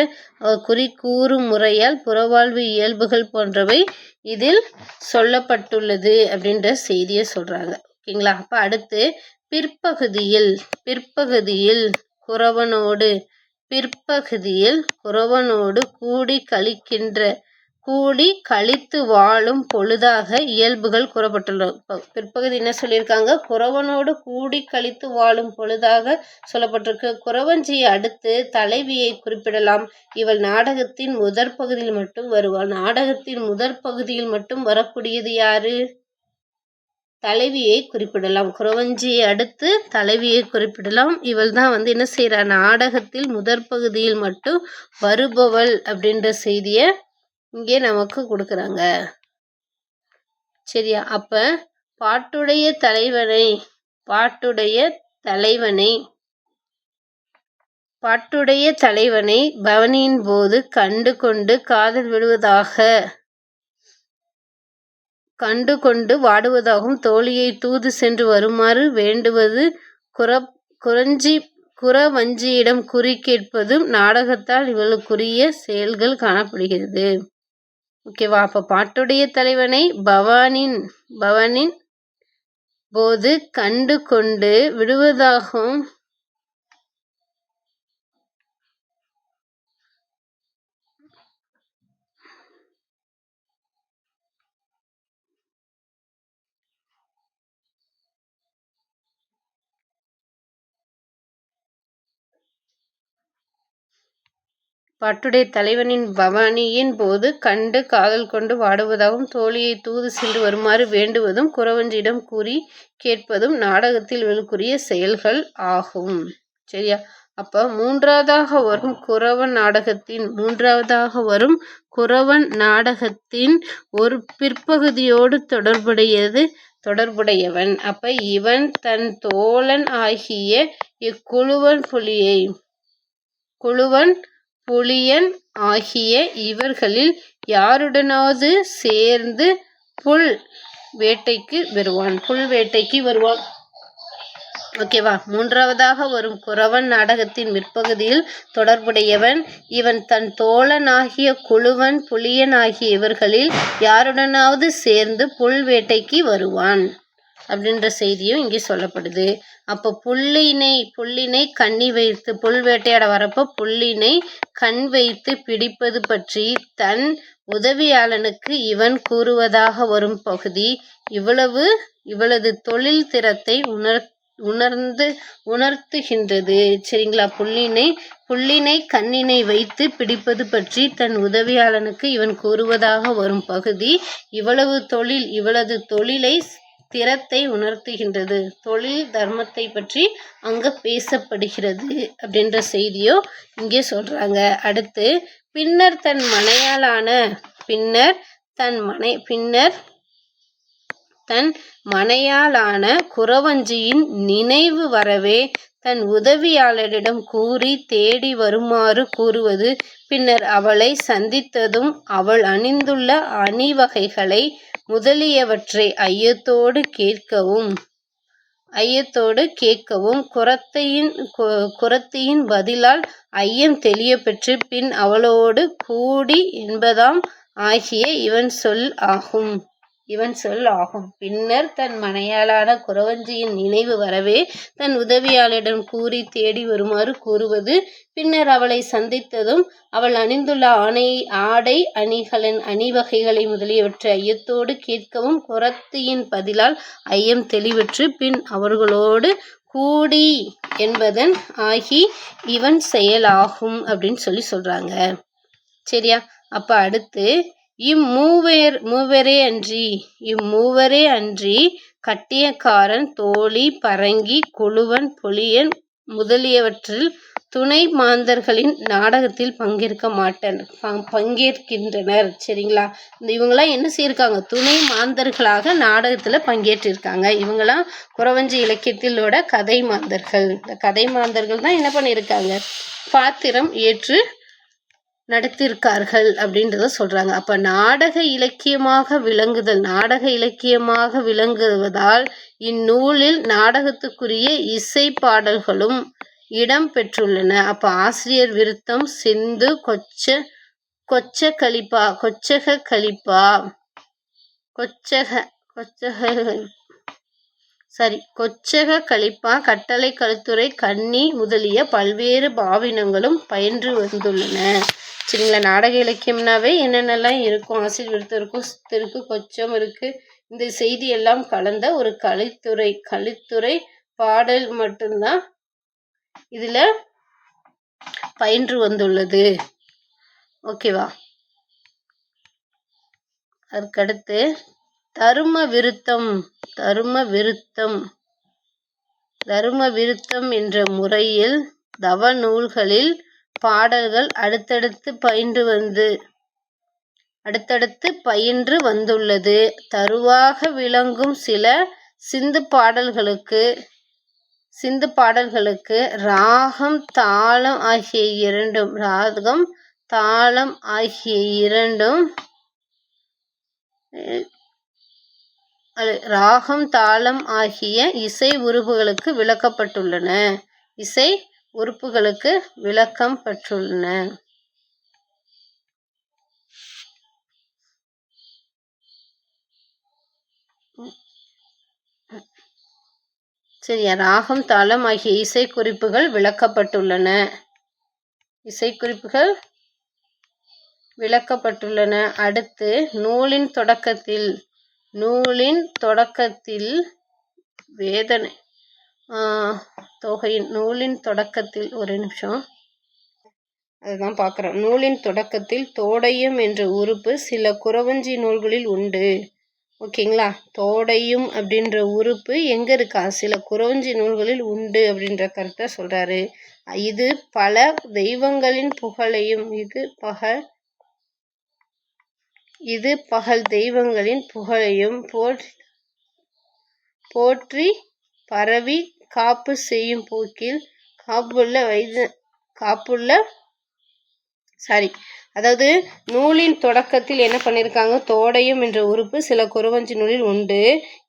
குறி கூறும் முறையால் புறவாழ்வு இயல்புகள் போன்றவை இதில் சொல்லப்பட்டுள்ளது அப்படின்ற செய்தியை சொல்றாங்க. ஓகேங்களா. அப்ப அடுத்து பிற்பகுதியில் குறவனோடு கூடி கழிக்கின்ற கூடி கழித்து வாழும் பொழுதாக இயல்புகள் கூறப்பட்டுள்ளன. பிற்பகுதி என்ன சொல்லியிருக்காங்க? குறவனோடு கூடி கழித்து வாழும் பொழுதாக சொல்லப்பட்டிருக்கு. குறவஞ்சியை அடுத்து தலைவியை குறிப்பிடலாம். இவள் நாடகத்தின் முதற் பகுதியில் மட்டும் வருவாள். நாடகத்தின் முதற் பகுதியில் மட்டும் வரக்கூடியது யாரு? தலைவியை குறிப்பிடலாம். குறவஞ்சியை அடுத்து தலைவியை குறிப்பிடலாம். இவள் தான் என்ன செய்யறா? நாடகத்தில் முதற் பகுதியில் மட்டும் வருபவள் அப்படின்ற செய்தியை இங்கே நமக்கு கொடுக்குறாங்க. சரியா? அப்ப பாட்டுடைய தலைவனை பவனியின் போது கண்டு கொண்டு வாடுவதாகவும் தோழியை தூது சென்று வருமாறு வேண்டுவது குறவஞ்சியிடம் குறி கேட்பதும் நாடகத்தால் இவளுக்குரிய செயல்கள் காணப்படுகிறது. ஓகேவா? அப்ப பாட்டுடைய தலைவனை பவனின் போது கண்டு கொண்டு விடுவதாகவும் பாட்டுடைய தலைவனின் பவனியின் போது கண்டு காதல் கொண்டு வாடுவதாகவும் தோழியை தூது சென்று வருமாறு வேண்டுவதும் குறவஞ்சியிடம் கூறி கேட்பதும் நாடகத்தில் இவளுக்குரிய செயல்கள் ஆகும். சரியா? அப்ப மூன்றாவதாக வரும் குறவன் நாடகத்தின் ஒரு பிற்பகுதியோடு தொடர்புடையவன். அப்ப இவன் தன் தோழன் ஆகிய இக்குழுவன் புலியன் ஆகிய இவர்களில் யாருடனாவது சேர்ந்து புல் வேட்டைக்கு வருவான். ஓகேவா? மூன்றாவதாக வரும் குறவன் நாடகத்தின் பிற்பகுதியில் தொடர்புடையவன். இவன் தன் தோழன் ஆகிய குழுவன் புலியன் ஆகிய இவர்களில் யாருடனாவது சேர்ந்து புல் வேட்டைக்கு வருவான் அப்படின்ற செய்தியும் இங்கே சொல்லப்படுது. அப்போ புல்லினை கண்ணி வைத்து புல் வேட்டையாட வரப்போ புல்லினை கண் வைத்து பிடிப்பது பற்றி தன் உதவியாளனுக்கு இவன் கூறுவதாக வரும் பகுதி இவளது தொழில் திறத்தை உணர்த்துகின்றது. சரிங்களா? புல்லினை கண்ணினை வைத்து பிடிப்பது பற்றி தன் உதவியாளனுக்கு இவன் கூறுவதாக வரும் பகுதி இவளது தொழிலை திறத்தை உணர்த்துகின்றது. தொழில் தர்மத்தை பற்றி அங்க பேசப்படுகிறது அப்படின்ற செய்தியோ இங்கே சொல்றாங்க. அடுத்து பின்னர் தன் மனையாளான குறவஞ்சியின் நினைவு வரவே தன் உதவியாளரிடம் கூறி தேடி வருமாறு கூறுவது. பின்னர் அவளை சந்தித்ததும் அவள் அணிந்துள்ள அணிவகைகளை முதலியவற்றை ஐயத்தோடு கேட்கவும் குறத்தியின் பதிலால் ஐயம் தெளிய பெற்று பின் அவளோடு கூடி என்பதாம் ஆகிய இவன் சொல் ஆகும். பின்னர் தன் மனையாளான குறவஞ்சியின் நினைவு வரவே தன் உதவியாளரிடம் கூறி தேடி வருமாறு கூறுவது. பின்னர் அவளை சந்தித்ததும் அவள் அணிந்துள்ள ஆடை அணிகளின் அணிவகைகளை முதலியவற்றை ஐயத்தோடு கேட்கவும் குறத்தியின் பதிலால் ஐயம் தெளிவற்று பின் அவர்களோடு கூடி என்பதன் ஆகி இவன் செயலாகும் அப்படின்னு சொல்றாங்க. சரியா? அப்ப அடுத்து இம்மூவரே அன்றி கட்டியக்காரன், தோழி, பரங்கி, குழுவன், புலியன் முதலியவற்றில் துணை மாந்தர்களின் நாடகத்தில் பங்கேற்கின்றனர். சரிங்களா? இவங்கெல்லாம் என்ன செய்யிருக்காங்க? துணை மாந்தர்களாக நாடகத்துல பங்கேற்றிருக்காங்க. இவங்கெல்லாம் குறவஞ்சி இலக்கியத்திலோட கதை மாந்தர்கள். இந்த கதை மாந்தர்கள் தான் என்ன பண்ணியிருக்காங்க? பாத்திரம் ஏற்று நடத்தியிருக்கார்கள் அப்படின்றத சொல்றாங்க. அப்ப நாடக இலக்கியமாக விளங்குவதால் இந்நூலில் நாடகத்துக்குரிய இசை பாடல்களும் இடம் பெற்றுள்ளன. அப்ப ஆசிரியர் விருத்தம், சிந்து, கொச்சக கலிப்பா, கட்டளை, கழுத்துரை, கண்ணி முதலிய பல்வேறு பாவினங்களும் பயின்று வந்துள்ளன. சரிங்களா. நாடக இலக்கியம்னாவே என்னென்னலாம் இருக்கும், ஆசிரியர் விருத்தம் இருக்கும், சித்து இருக்குது, கொச்சம் இருக்குது, இந்த செய்தி எல்லாம் கலந்த ஒரு கலித்துறை பாடல் மட்டும்தான் இதில் பயின்று வந்துள்ளது. ஓகேவா. அதற்கடுத்து தரும விருத்தம் என்ற முறையில் தவ நூல்களில் பாடல்கள் அடுத்தடுத்து பயின்று வந்துள்ளது. தருவாக விளங்கும் சில சிந்து பாடல்களுக்கு ராகம் தாளம் ஆகிய இசை உறுப்புகளுக்கு விளக்கம் பெற்றுள்ளன. சரியா. ராகம் தாளம் ஆகிய இசைக்குறிப்புகள் விளக்கப்பட்டுள்ளன. அடுத்து நூலின் தொடக்கத்தில் வேதனை தொகையின் ஒரு நிமிஷம் அதுதான் பார்க்குறோம். நூலின் தொடக்கத்தில் தோடையம் என்ற உறுப்பு சில குறவஞ்சி நூல்களில் உண்டு. ஓகேங்களா. தோடையும் அப்படின்ற உறுப்பு எங்கே இருக்கா, சில குறவஞ்சி நூல்களில் உண்டு அப்படின்ற கருத்தை சொல்கிறாரு. இது பல தெய்வங்களின் புகழையும் தெய்வங்களின் புகழையும் போற்றி பரவி காப்பு செய்யும் போக்கில் அதாவது நூலின் தொடக்கத்தில் என்ன பண்ணியிருக்காங்க, தோடையம் என்ற உறுப்பு சில குறவஞ்சி நூலில் உண்டு.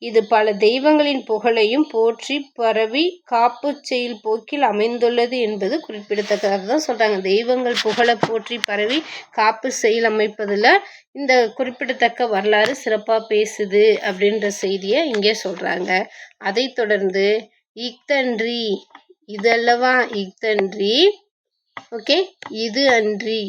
இது பல தெய்வங்களின் புகழையும் போற்றி பரவி காப்பு செயல் போக்கில் அமைந்துள்ளது என்பது குறிப்பிடத்தக்கதாக தான் சொல்கிறாங்க. தெய்வங்கள் புகழை போற்றி பரவி காப்பு செயல் அமைப்பதில் இந்த குறிப்பிடத்தக்க வரலாறு சிறப்பாக பேசுது அப்படின்ற செய்தியை இங்கே சொல்கிறாங்க. அதை தொடர்ந்து இஃதன்றி, இதல்லவா இஃதன்றி, ஓகே, இது அன்றி,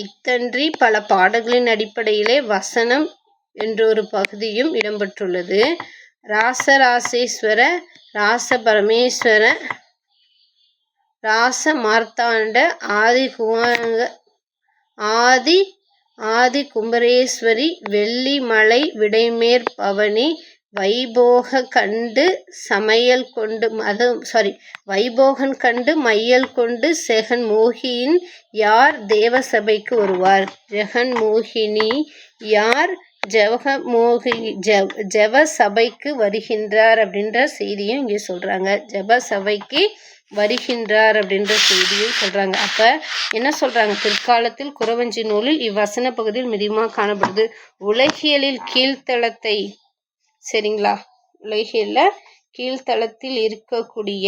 இஃதன்றி பல பாடல்களின் அடிப்படையிலே வசனம் என்றொரு பகுதியும் இடம்பெற்றுள்ளது. ராசராசேஸ்வர, ராசபரமேஸ்வர, ராச மார்த்தாண்ட, ஆதி கும்பரேஸ்வரி, வெள்ளி மலை விடைமேற் பவனி, வைபோகன் கண்டு மையல் கொண்டு செகன் மோகியின் யார் தேவசபைக்கு வருவார். ஜெகன்மோகினி யார் ஜெபசபைக்கு வருகின்றார் அப்படின்ற செய்தியும் இங்கே சொல்றாங்க. ஜெபசபைக்கு வருகின்றார் அப்படின்ற செய்தியும் சொல்றாங்க. அப்ப என்ன சொல்றாங்க, பிற்காலத்தில் குறவஞ்சி நூலில் இவ்வசன பகுதியில் மிதிமாக காணப்படுது. உலகியலில் கீழ்த்தளத்தை, சரிங்களா, உலகியல்ல கீழ்த்தளத்தில் இருக்கக்கூடிய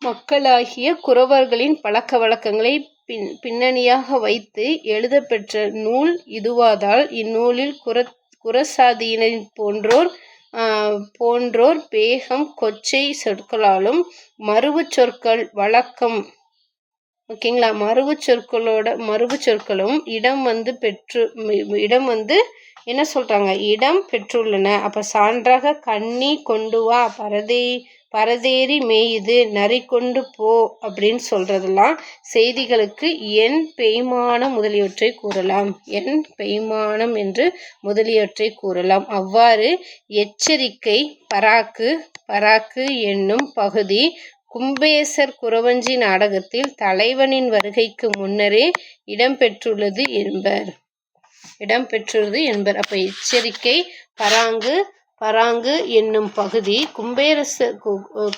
மக்களாகிய குறவர்களின் பழக்க வழக்கங்களை பின்னணியாக வைத்து எழுதப்பெற்ற நூல் இதுவாதால் இந்நூலில் குறசாதியினரின் போன்றோர் பேகம் கொச்சை சொற்களாலும் மருவு சொற்கள் வழக்கம், ஓகேங்களா, மருவு சொற்களும் இடம் என்ன சொல்றாங்க, இடம் பெற்றுள்ளன. அப்ப சான்றாக கண்ணி கொண்டு வா, பரதேறி மேயுது, நரி கொண்டு போ அப்படின்னு சொல்றதெல்லாம் செய்திகளுக்கு என் பெய்மானம் முதலியவற்றை கூறலாம். அவ்வாறு எச்சரிக்கை பராக்கு என்னும் பகுதி கும்பேசர் குறவஞ்சி நாடகத்தில் தலைவனின் வருகைக்கு முன்னரே இடம்பெற்றுள்ளது என்பர். அப்ப எச்சரிக்கை பராங்கு என்னும் பகுதி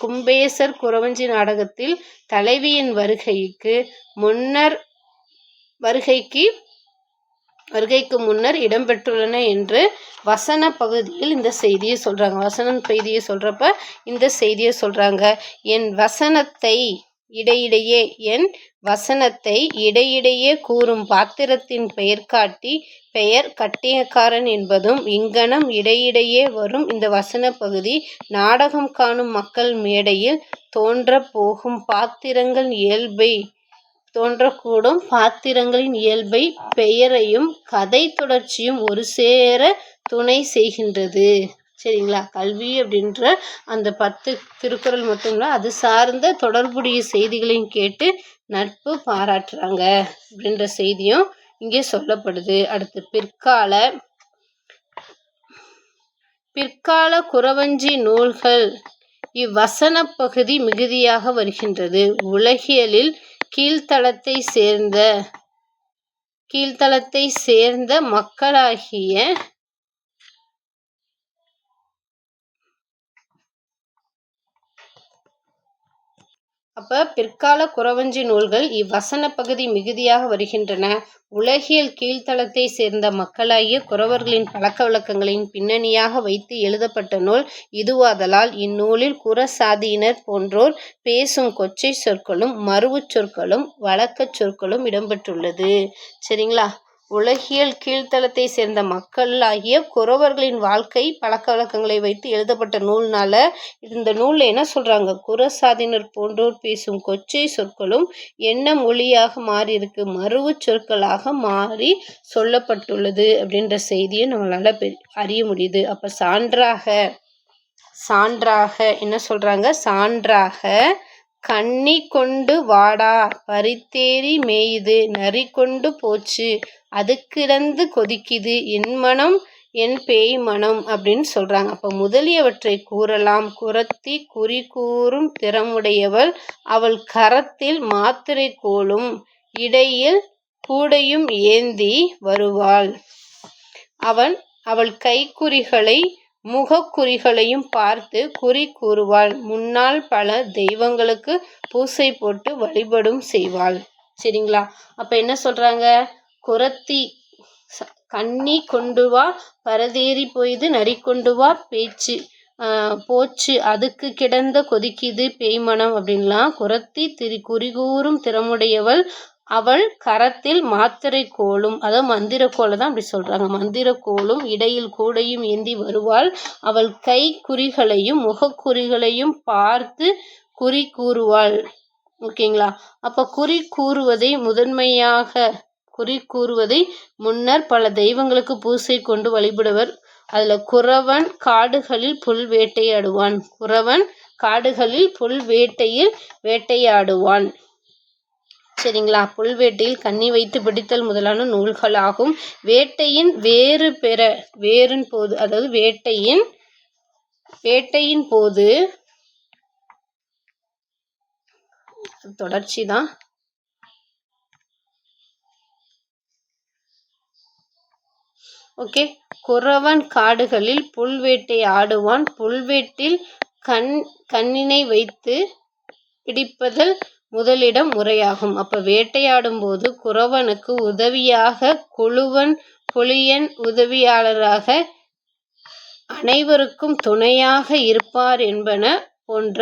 கும்பேசர் குறவஞ்சி நாடகத்தில் தலைவியின் வருகைக்கு முன்னர் இடம்பெற்றுள்ளன என்று வசன பகுதியில் இந்த செய்தியை சொல்றாங்க. வசனம் செய்தியை சொல்றப்ப இந்த செய்தியை சொல்றாங்க. என் வசனத்தை இடையிடையே என் வசனத்தை இடையிடையே கூறும் பாத்திரத்தின் பெயர் காட்டி பெயர் கட்டியக்காரன் என்பதும் இங்ஙனம் இடையிடையே வரும் இந்த வசன பகுதி நாடகம் காணும் மக்கள் மேடையில் தோன்றப் போகும் தோன்றக்கூடும் பாத்திரங்களின் இயல்பை பெயரையும் கதை தொடர்ச்சியும் ஒரு சேர துணை செய்கின்றது. சரிங்களா? கல்வி அப்படின்ற அந்த 10 திருக்குறள் மட்டும் இல்லை, அது சார்ந்த தொடர்புடைய செய்திகளையும் கேட்டு நட்பு பாராட்டுறாங்க அப்படின்ற செய்தியும் இங்கே சொல்லப்படுது. அடுத்து பிற்கால குறவஞ்சி நூல்கள் இவ்வசன பகுதி மிகுதியாக வருகின்றது. உலகியலில் கீழ்த்தளத்தை சேர்ந்த மக்களாகிய பிற்கால குறவஞ்சி நூல்கள் இவ்வசன பகுதி மிகுதியாக வருகின்றன. உலகியல் கீழ்த்தளத்தை சேர்ந்த மக்களாகிய குறவர்களின் பழக்க வழக்கங்களின் பின்னணியாக வைத்து எழுதப்பட்ட நூல் இதுவாதலால் இந்நூலில் குறசாதியினர் போன்றோர் பேசும் கொச்சை சொற்களும் மருவுச் சொற்களும் வழக்கச் சொற்களும் இடம்பெற்றுள்ளது. சரிங்களா? உலகியல் கீழ்த்தளத்தை சேர்ந்த மக்களாகிய குறவர்களின் வாழ்க்கை பழக்க வழக்கங்களை வைத்து எழுதப்பட்ட நூல்னால இந்த நூலில் என்ன சொல்றாங்க? குறசாதியினர் போன்றோர் பேசும் கொச்சை சொற்களும் என்ன மொழியாக மாறி இருக்கு? மருவுச் சொற்களாக மாறி சொல்லப்பட்டுள்ளது அப்படின்ற செய்தியை நம்மளால அறிய முடியுது. அப்ப சான்றாக என்ன சொல்றாங்க? சான்றாக கண்ணி கொண்டு வாடா பரித்தேறி மேயுது நரி கொண்டு போச்சு அதுக்கிடந்து கொதிக்குது என் மனம் என் பேய் மனம் அப்படின்னு சொல்றாங்க. அப்ப முதலியவற்றை கூறலாம். குறத்தி குறி கூறும் திறமுடையவள் அவள் கரத்தில் மாத்திரை கோலும் இடையில் கூடையும் ஏந்தி வருவாள். அவள் கைக்குறிகளை முகக்குறிகளையும் பார்த்து குறி கூறுவாள். முன்னால் பல தெய்வங்களுக்கு பூசை போட்டு வழிபடும் செய்வாள். சரிங்களா? அப்ப என்ன சொல்றாங்க? குறத்தி கண்ணி கொண்டு வா பரதேறி போயுது நரி கொண்டு வா போச்சு அதுக்கு கிடந்த கொதிக்குது பேய்மனம் அப்படின்லாம் குறத்தி குறிகூறும் திறமுடையவள் அவள் கரத்தில் மாத்திரை கோலும், அதாவது மந்திர கோலை தான் அப்படி சொல்றாங்க. மந்திர கோலும் இடையில் கூடையும் ஏந்தி வருவாள். அவள் கை குறிகளையும் முகக்குறிகளையும் பார்த்து குறி கூறுவாள். ஓகேங்களா? அப்ப குறி கூறுவதை முன்னர் பல தெய்வங்களுக்கு பூசை கொண்டு வழிபடுவர். அதுல குறவன் காடுகளில் புல் வேட்டையாடுவான். சரிங்களா? புல்வேட்டையில் கண்ணி வைத்து பிடித்தல் முதலான நூல்களாகும். வேட்டையின் வேறின் போது, அதாவது வேட்டையின் போது தொடர்ச்சி தான். ஓகே. குறவன் காடுகளில் புல்வேட்டை ஆடுவான். புல்வேட்டில் கண்ணினை வைத்து பிடிப்பதல் முதலிடம் முறையாகும். அப்ப வேட்டையாடும் போது குறவனுக்கு உதவியாக புலியன் உதவியாளராக அனைவருக்கும் துணையாக இருப்பார் என்பன போன்ற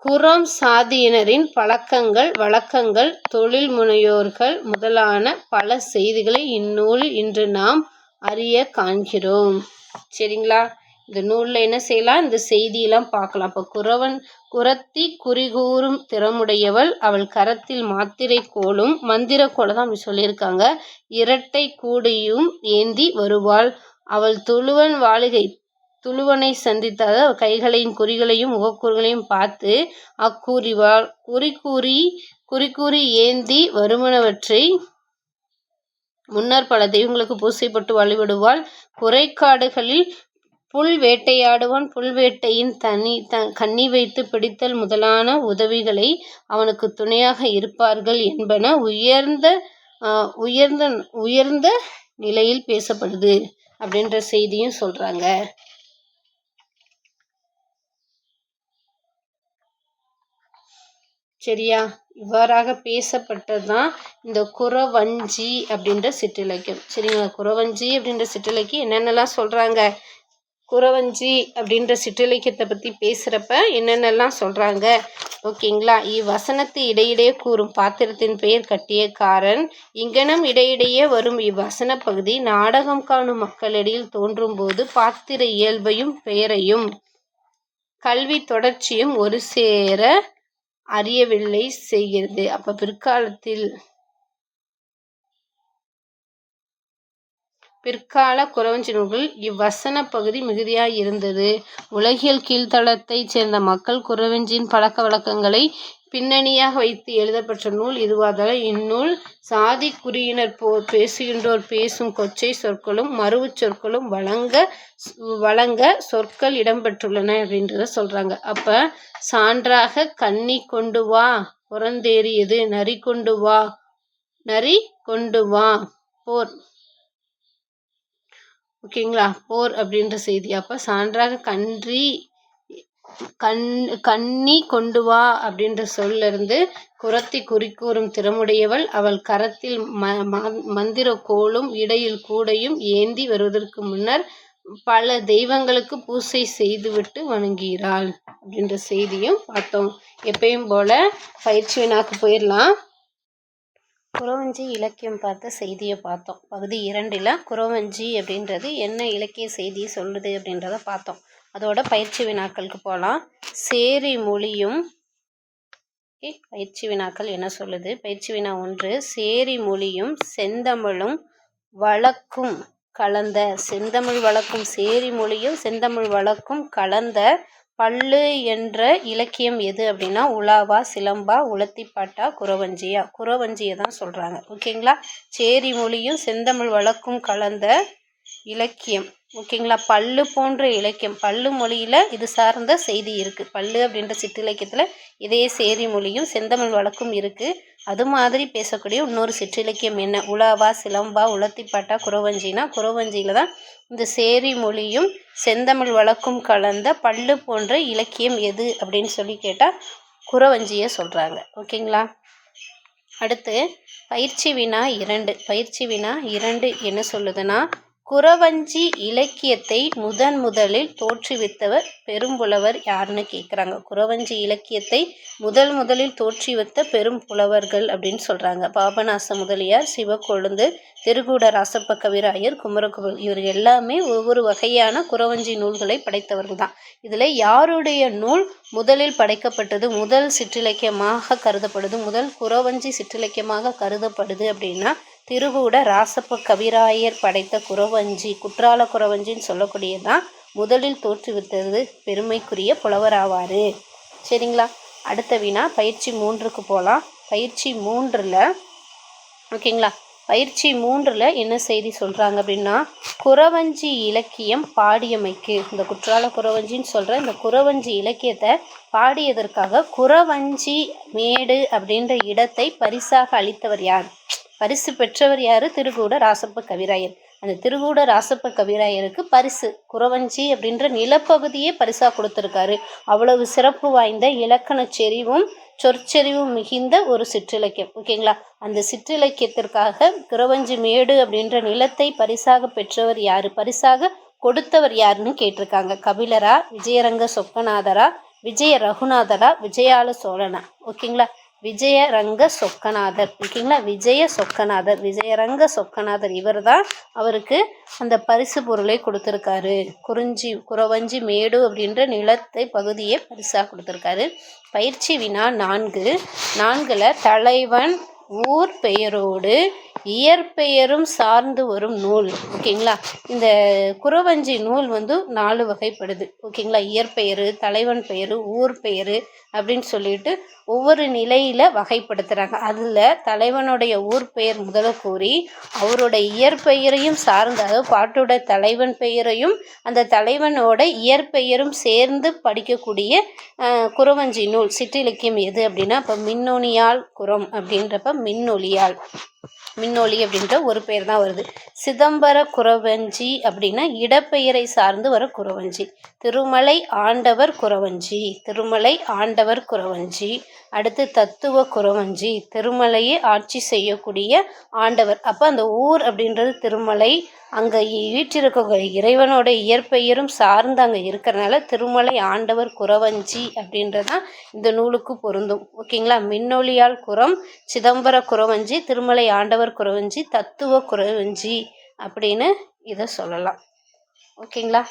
குறம் சாதியினரின் பழக்கங்கள் வழக்கங்கள் தொழில் முனையோர்கள் முதலான பல செய்திகளை இந்நூலில் இன்று நாம் அறிய காண்கிறோம். சரிங்களா? இந்த நூலில் என்ன செய்யலாம்? இந்த செய்தியெல்லாம் பார்க்கலாம். அப்போ குறத்தி குறிகூறும் திறமுடையவள் அவள் கரத்தில் மாத்திரை கோலும் மந்திர கோலை தான் அப்படி சொல்லியிருக்காங்க. இரட்டை கூடையும் ஏந்தி வருவாள். அவள் துளுவனை சந்தித்தாத கைகளையும் குறிகளையும் முகக்கூறுகளையும் பார்த்து அக்கூறிவாள். குறிக்கூறி ஏந்தி வருமனவற்றை முன்னர் பல தெய்வங்களுக்கு பூசை போட்டு வழிபடுவாள். குறைக்காடுகளில் புல் வேட்டையாடுவான். புல்வேட்டையின் கண்ணி வைத்து பிடித்தல் முதலான உதவிகளை அவனுக்கு துணையாக இருப்பார்கள் என்பன உயர்ந்த நிலையில் பேசப்படுது அப்படின்ற செய்தியும் சொல்றாங்க. சரியா? இவ்வாறாக பேசப்பட்டதுதான் இந்த குறவஞ்சி அப்படின்ற சிற்றிலக்கியம். சரிங்களா? குறவஞ்சி அப்படின்ற சிற்றிலக்கியம் என்னென்னலாம் சொல்றாங்க? குறவஞ்சி அப்படின்ற சிற்றிலக்கியத்தை பற்றி பேசுகிறப்ப என்னென்னலாம் சொல்கிறாங்க ஓகேங்களா. இவ்வசனத்து இடையிடையே கூறும் பாத்திரத்தின் பெயர் கட்டியக்காரன். இங்கனம் இடையிடையே வரும் இவ்வசன பகுதி நாடகம் காணும் மக்களிடையில் தோன்றும் போது பாத்திர இயல்பையும் பெயரையும் கல்வி தொடர்ச்சியும் ஒரு சேர அறியவில்லை செய்கிறது. அப்போ பிற்கால குறவஞ்சி நூல்கள் இவ்வசன பகுதி மிகுதியாய் இருந்தது. உலகியல் கீழ்த்தளத்தைச் சேர்ந்த மக்கள் குறவஞ்சியின் பழக்க வழக்கங்களை பின்னணியாக வைத்து எழுதப்பெற்ற நூல் இதுவாதலால் இந்நூல் சாதி குறியினர் பேசுகின்றோர் பேசும் கொச்சை சொற்களும் மறுவுச் சொற்களும் வழங்க சொற்கள் இடம்பெற்றுள்ளன அப்படின்றத சொல்றாங்க. அப்ப சான்றாக கண்ணி கொண்டு வா புறந்தேறியது, நரி கொண்டு வா போர் ஓகேங்களா, போர் அப்படின்ற செய்தி. அப்போ சான்றாக கண்ணி கொண்டு வா அப்படின்ற சொல்லிருந்து குறத்தி குறிக்கூறும் திறமுடையவள் அவள் கரத்தில் மந்திர கோலும் இடையில் கூடையும் ஏந்தி வருவதற்கு முன்னர் பல தெய்வங்களுக்கு பூசை செய்துவிட்டு வணங்குகிறாள் அப்படின்ற செய்தியும் பார்த்தோம். எப்பயும் போல பயிற்சி வினாக்கு போயிடலாம். குறவஞ்சி இலக்கியம் பார்த்த செய்தியை பார்த்தோம். பகுதி 2ல் குறவஞ்சி அப்படின்றது என்ன இலக்கிய செய்தியை சொல்லுது அப்படின்றத பார்த்தோம். அதோட பயிற்சி வினாக்களுக்கு போகலாம். சேரி மொழியும் பயிற்சி வினாக்கள் என்ன சொல்லுது. பயிற்சி வினா 1, சேரி மொழியும் செந்தமிழும் வழக்கும் கலந்த செந்தமிழ் வழக்கும் சேரி மொழியும் செந்தமிழ் வழக்கும் கலந்த பல்லு என்ற இலக்கியம் எது அப்படின்னா உலாவா, சிலம்பா, உலத்திப்பாட்டா, குறவஞ்சியா? குறவஞ்சியை தான் சொல்கிறாங்க. ஓகேங்களா. சேரி மொழியும் செந்தமிழ் வழக்கும் கலந்த இலக்கியம் ஓகேங்களா. பல்லு போன்ற இலக்கியம், பல்லு மொழியில் இது சார்ந்த செய்தி இருக்குது. பல்லு அப்படின்ற சிற்றிலக்கியத்தில் இதே சேரி மொழியும் செந்தமிழ் வழக்கும் இருக்குது. அது மாதிரி பேசக்கூடிய இன்னொரு சிற்றிலக்கியம் என்ன? உலாவா, சிலம்பா, உலத்திப்பாட்டா, குறவஞ்சினா குறவஞ்சியில் தான் இந்த சேரி மொழியும் செந்தமிழ் வழக்கும் கலந்த பல்லு போன்ற இலக்கியம் எது அப்படின்னு சொல்லி கேட்டால் குறவஞ்சியை சொல்கிறாங்க. ஓகேங்களா. அடுத்து பயிற்சி வினா 2. பயிற்சி வினா 2 என்ன சொல்லுதுன்னா, குறவஞ்சி இலக்கியத்தை முதலில் தோற்றுவித்தவர் பெரும்புலவர் யாருன்னு கேட்குறாங்க. குறவஞ்சி இலக்கியத்தை முதலில் தோற்றுவித்த பெரும் புலவர்கள் அப்படின்னு சொல்கிறாங்க. பாபநாச முதலியார், சிவக்கொழுந்து, திருக்கூட ராசப்ப கவிராயர், குமரகுரு இவர்கள் எல்லாமே ஒவ்வொரு வகையான குறவஞ்சி நூல்களை படைத்தவர்கள் தான். இதில் யாருடைய நூல் முதலில் படைக்கப்பட்டது, முதல் சிற்றிலக்கியமாக கருதப்படுது, முதல் குறவஞ்சி சிற்றிலக்கியமாக கருதப்படுது அப்படின்னா திருக்கூட ராசப்ப கவிராயர் படைத்த குறவஞ்சி, குற்றால குறவஞ்சின்னு சொல்லக்கூடியதான் முதலில் தோற்றுவித்தது பெருமைக்குரிய புலவராவார். சரிங்களா. அடுத்த வினா பயிற்சி 3க்கு போகலாம். பயிற்சி 3ல் ஓகேங்களா. பயிற்சி 3ல் என்ன செய்தி சொல்கிறாங்க அப்படின்னா, குறவஞ்சி இலக்கியம் பாடியமைக்கு, இந்த குற்றால குறவஞ்சின்னு சொல்கிற இந்த குறவஞ்சி இலக்கியத்தை பாடியதற்காக குறவஞ்சி மேடு அப்படின்ற இடத்தை பரிசாக அளித்தவர் யார்? பரிசு பெற்றவர் யார்? திருக்கூட ராசப்ப கவிராயர். அந்த திருக்கூட ராசப்ப கவிராயருக்கு பரிசு குறவஞ்சி அப்படின்ற நிலப்பகுதியே பரிசாக கொடுத்துருக்காரு. அவ்வளவு சிறப்பு வாய்ந்த இலக்கண செறிவும் சொற்செறிவும் மிகுந்த ஒரு சிற்றிலக்கியம். ஓகேங்களா. அந்த சிற்றிலக்கியத்திற்காக குறவஞ்சி மேடு அப்படின்ற நிலத்தை பரிசாக பெற்றவர் யார், பரிசாக கொடுத்தவர் யாருன்னு கேட்டிருக்காங்க. கபிலரா, விஜயரங்க சொக்கநாதரா, விஜய ரகுநாதரா, விஜயால சோழனா? ஓகேங்களா. விஜயரங்க சொக்கநாதர். ஓகேங்களா. விஜயரங்க சொக்கநாதர் இவர் தான் அவருக்கு அந்த பரிசு பொருளை கொடுத்துருக்காரு. குறவஞ்சி மேடு அப்படின்ற நிலத்தை பகுதியை பரிசாக கொடுத்துருக்காரு. பயிற்சி வினா 4ல் தலைவன் ஊர் பெயரோடு இயற்பெயரும் சார்ந்து வரும் நூல். ஓகேங்களா. இந்த குறவஞ்சி நூல் 4 வகைப்படுது. ஓகேங்களா. இயற்பெயர், தலைவன் பெயர், ஊர் பெயர் அப்படின்னு சொல்லிட்டு ஒவ்வொரு நிலையில் வகைப்படுத்துகிறாங்க. அதில் தலைவனுடைய ஊர் பெயர் முதல கூறி அவரோட இயற்பெயரையும் சார்ந்த, அதாவது பாட்டோட தலைவன் பெயரையும் அந்த தலைவனோட இயற்பெயரும் சேர்ந்து படிக்கக்கூடிய குறவஞ்சி நூல் சிற்றிலக்கியம் எது அப்படின்னா, இப்போ மின்னொலியால் குறம் அப்படின்றப்ப மின்னொலி அப்படின்ற ஒரு பெயர் தான் வருது. சிதம்பர குறவஞ்சி அப்படின்னா இடப்பெயரை சார்ந்து வர குறவஞ்சி. திருமலை ஆண்டவர் குறவஞ்சி. அடுத்து தத்துவ குறவஞ்சி, திருமலையை ஆட்சி செய்யக்கூடிய ஆண்டவர். அப்போ அந்த ஊர் அப்படின்றது திருமலை, அங்கே வீற்றிருக்க இறைவனோட இயற்பெயரும் சார்ந்து அங்கே இருக்கிறனால திருமலை ஆண்டவர் குறவஞ்சி அப்படின்றதான் இந்த நூலுக்கு பொருந்தும். ஓகேங்களா. மின்னொலியால் குறம், சிதம்பர குறவஞ்சி, திருமலை ஆண்டவர் குறவஞ்சி, தத்துவ குறவஞ்சி அப்படின்னு இதை சொல்லலாம். ஓகேங்களா.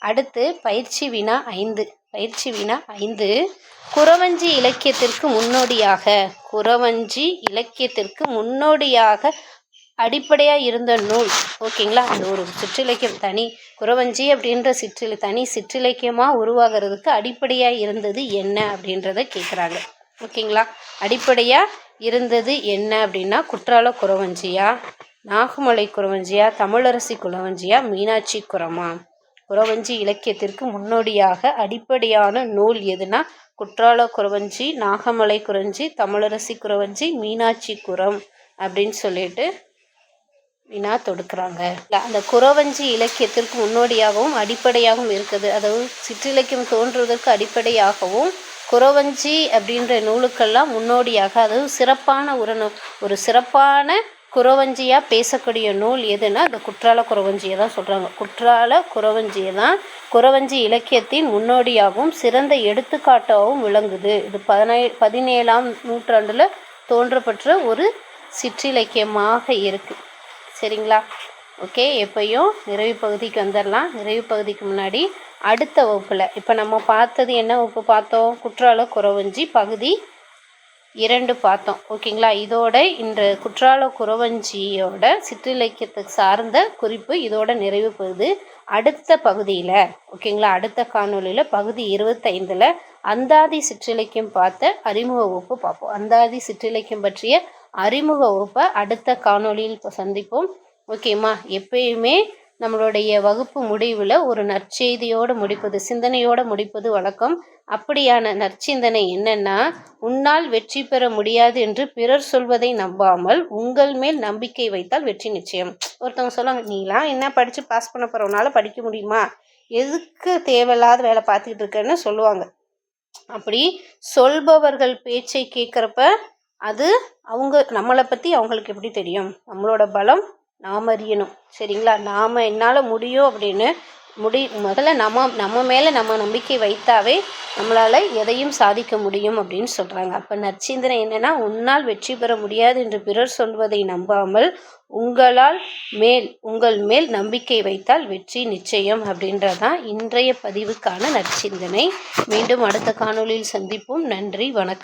அடுத்து பயிற்சி வினா 5. பயிற்சி வினா 5, குறவஞ்சி இலக்கியத்திற்கு முன்னோடியாக அடிப்படையாக இருந்த நூல். ஓகேங்களா. அந்த ஒரு சிற்றிலக்கியம் தனி குறவஞ்சி அப்படின்ற தனி சிற்றிலக்கியமாக உருவாகிறதுக்கு அடிப்படையாக இருந்தது என்ன அப்படின்றத கேட்குறாங்க. ஓகேங்களா. அடிப்படையாக இருந்தது என்ன அப்படின்னா குற்றால குறவஞ்சியா, நாகமலை குறவஞ்சியா, தமிழரசி குறவஞ்சியா, மீனாட்சி குறமா? குறவஞ்சி இலக்கியத்திற்கு முன்னோடியாக அடிப்படையான நூல் எதுனா குற்றால குறவஞ்சி, நாகமலை குறவஞ்சி, தமிழரசி குறவஞ்சி, மீனாட்சி குறம் அப்படின்னு சொல்லிட்டு வினா தொடுக்கிறாங்க. அந்த குறவஞ்சி இலக்கியத்திற்கு முன்னோடியாகவும் அடிப்படையாகவும் இருக்குது. அதாவது சிற்றிலக்கியம் தோன்றுவதற்கு அடிப்படையாகவும் குறவஞ்சி அப்படின்ற நூலுக்கெல்லாம் முன்னோடியாக, அதாவது சிறப்பான ஒரு சிறப்பான குறவஞ்சியாக பேசக்கூடிய நூல் எதுனா அந்த குற்றால குறவஞ்சியை தான் சொல்கிறாங்க. குற்றால குறவஞ்சியை தான் குறவஞ்சி இலக்கியத்தின் முன்னோடியாகவும் சிறந்த எடுத்துக்காட்டாகவும் விளங்குது. இது 17ஆம் நூற்றாண்டில் தோன்றப்பட்ட ஒரு சிற்றிலக்கியமாக இருக்குது. சரிங்களா. ஓகே. எப்பயும் நிறைவு பகுதிக்கு வந்துடலாம். நிறைவு பகுதிக்கு முன்னாடி அடுத்த வகுப்பில் இப்போ நம்ம பார்த்தது என்ன வகுப்பு பார்த்தோம்? குற்றால குறவஞ்சி பகுதி 2 பார்த்தோம். ஓகேங்களா. இதோட இந்த குற்றால குறவஞ்சியோட சிற்றிலக்கியத்துக்கு சார்ந்த குறிப்பு இதோட நிறைவு பெறுது. அடுத்த பகுதியில் ஓகேங்களா, அடுத்த காணொலியில் பகுதி 25ல் அந்தாதி சிற்றிலக்கியம் பார்த்த அறிமுக வகுப்பு பார்ப்போம். அந்தாதி சிற்றிலக்கியம் பற்றிய அறிமுக வகுப்பை அடுத்த காணொலியில் சந்திப்போம். ஓகேம்மா. எப்பயுமே நம்மளுடைய வகுப்பு முடிவில் ஒரு நற்செய்தியோடு முடிப்பது, சிந்தனையோடு முடிப்பது வழக்கம். அப்படியான நற்சிந்தனை என்னன்னா, உன்னால் வெற்றி பெற முடியாது என்று பிறர் சொல்வதை நம்பாமல் உங்கள் மேல் நம்பிக்கை வைத்தால் வெற்றி நிச்சயம். ஒருத்தவங்க சொல்லுவாங்க, நீலாம் என்ன படித்து பாஸ் பண்ண போகிறவனால படிக்க முடியுமா, எதுக்கு தேவையில்லாத வேலை பார்த்துக்கிட்டு இருக்கேன்னு சொல்லுவாங்க. அப்படி சொல்பவர்கள் பேச்சை கேட்குறப்ப அது நம்மளை பற்றி அவங்களுக்கு எப்படி தெரியும்? நம்மளோட பலம் நாம் அறியணும். சரிங்களா. நாம் என்னால் முடியும் அப்படின்னு முதல்ல நம்ம மேலே நம்ம நம்பிக்கை வைத்தாவே நம்மளால் எதையும் சாதிக்க முடியும் அப்படின்னு சொல்கிறாங்க. அப்போ நற்சிந்தனை என்னென்னா, உன்னால் வெற்றி பெற முடியாது என்று பிறர் சொல்வதை நம்பாமல் உங்கள் மேல் நம்பிக்கை வைத்தால் வெற்றி நிச்சயம் அப்படின்றதான் இன்றைய பதிவுக்கான நற்சிந்தனை. மீண்டும் அடுத்த காணொலியில் சந்திப்போம். நன்றி, வணக்கம்.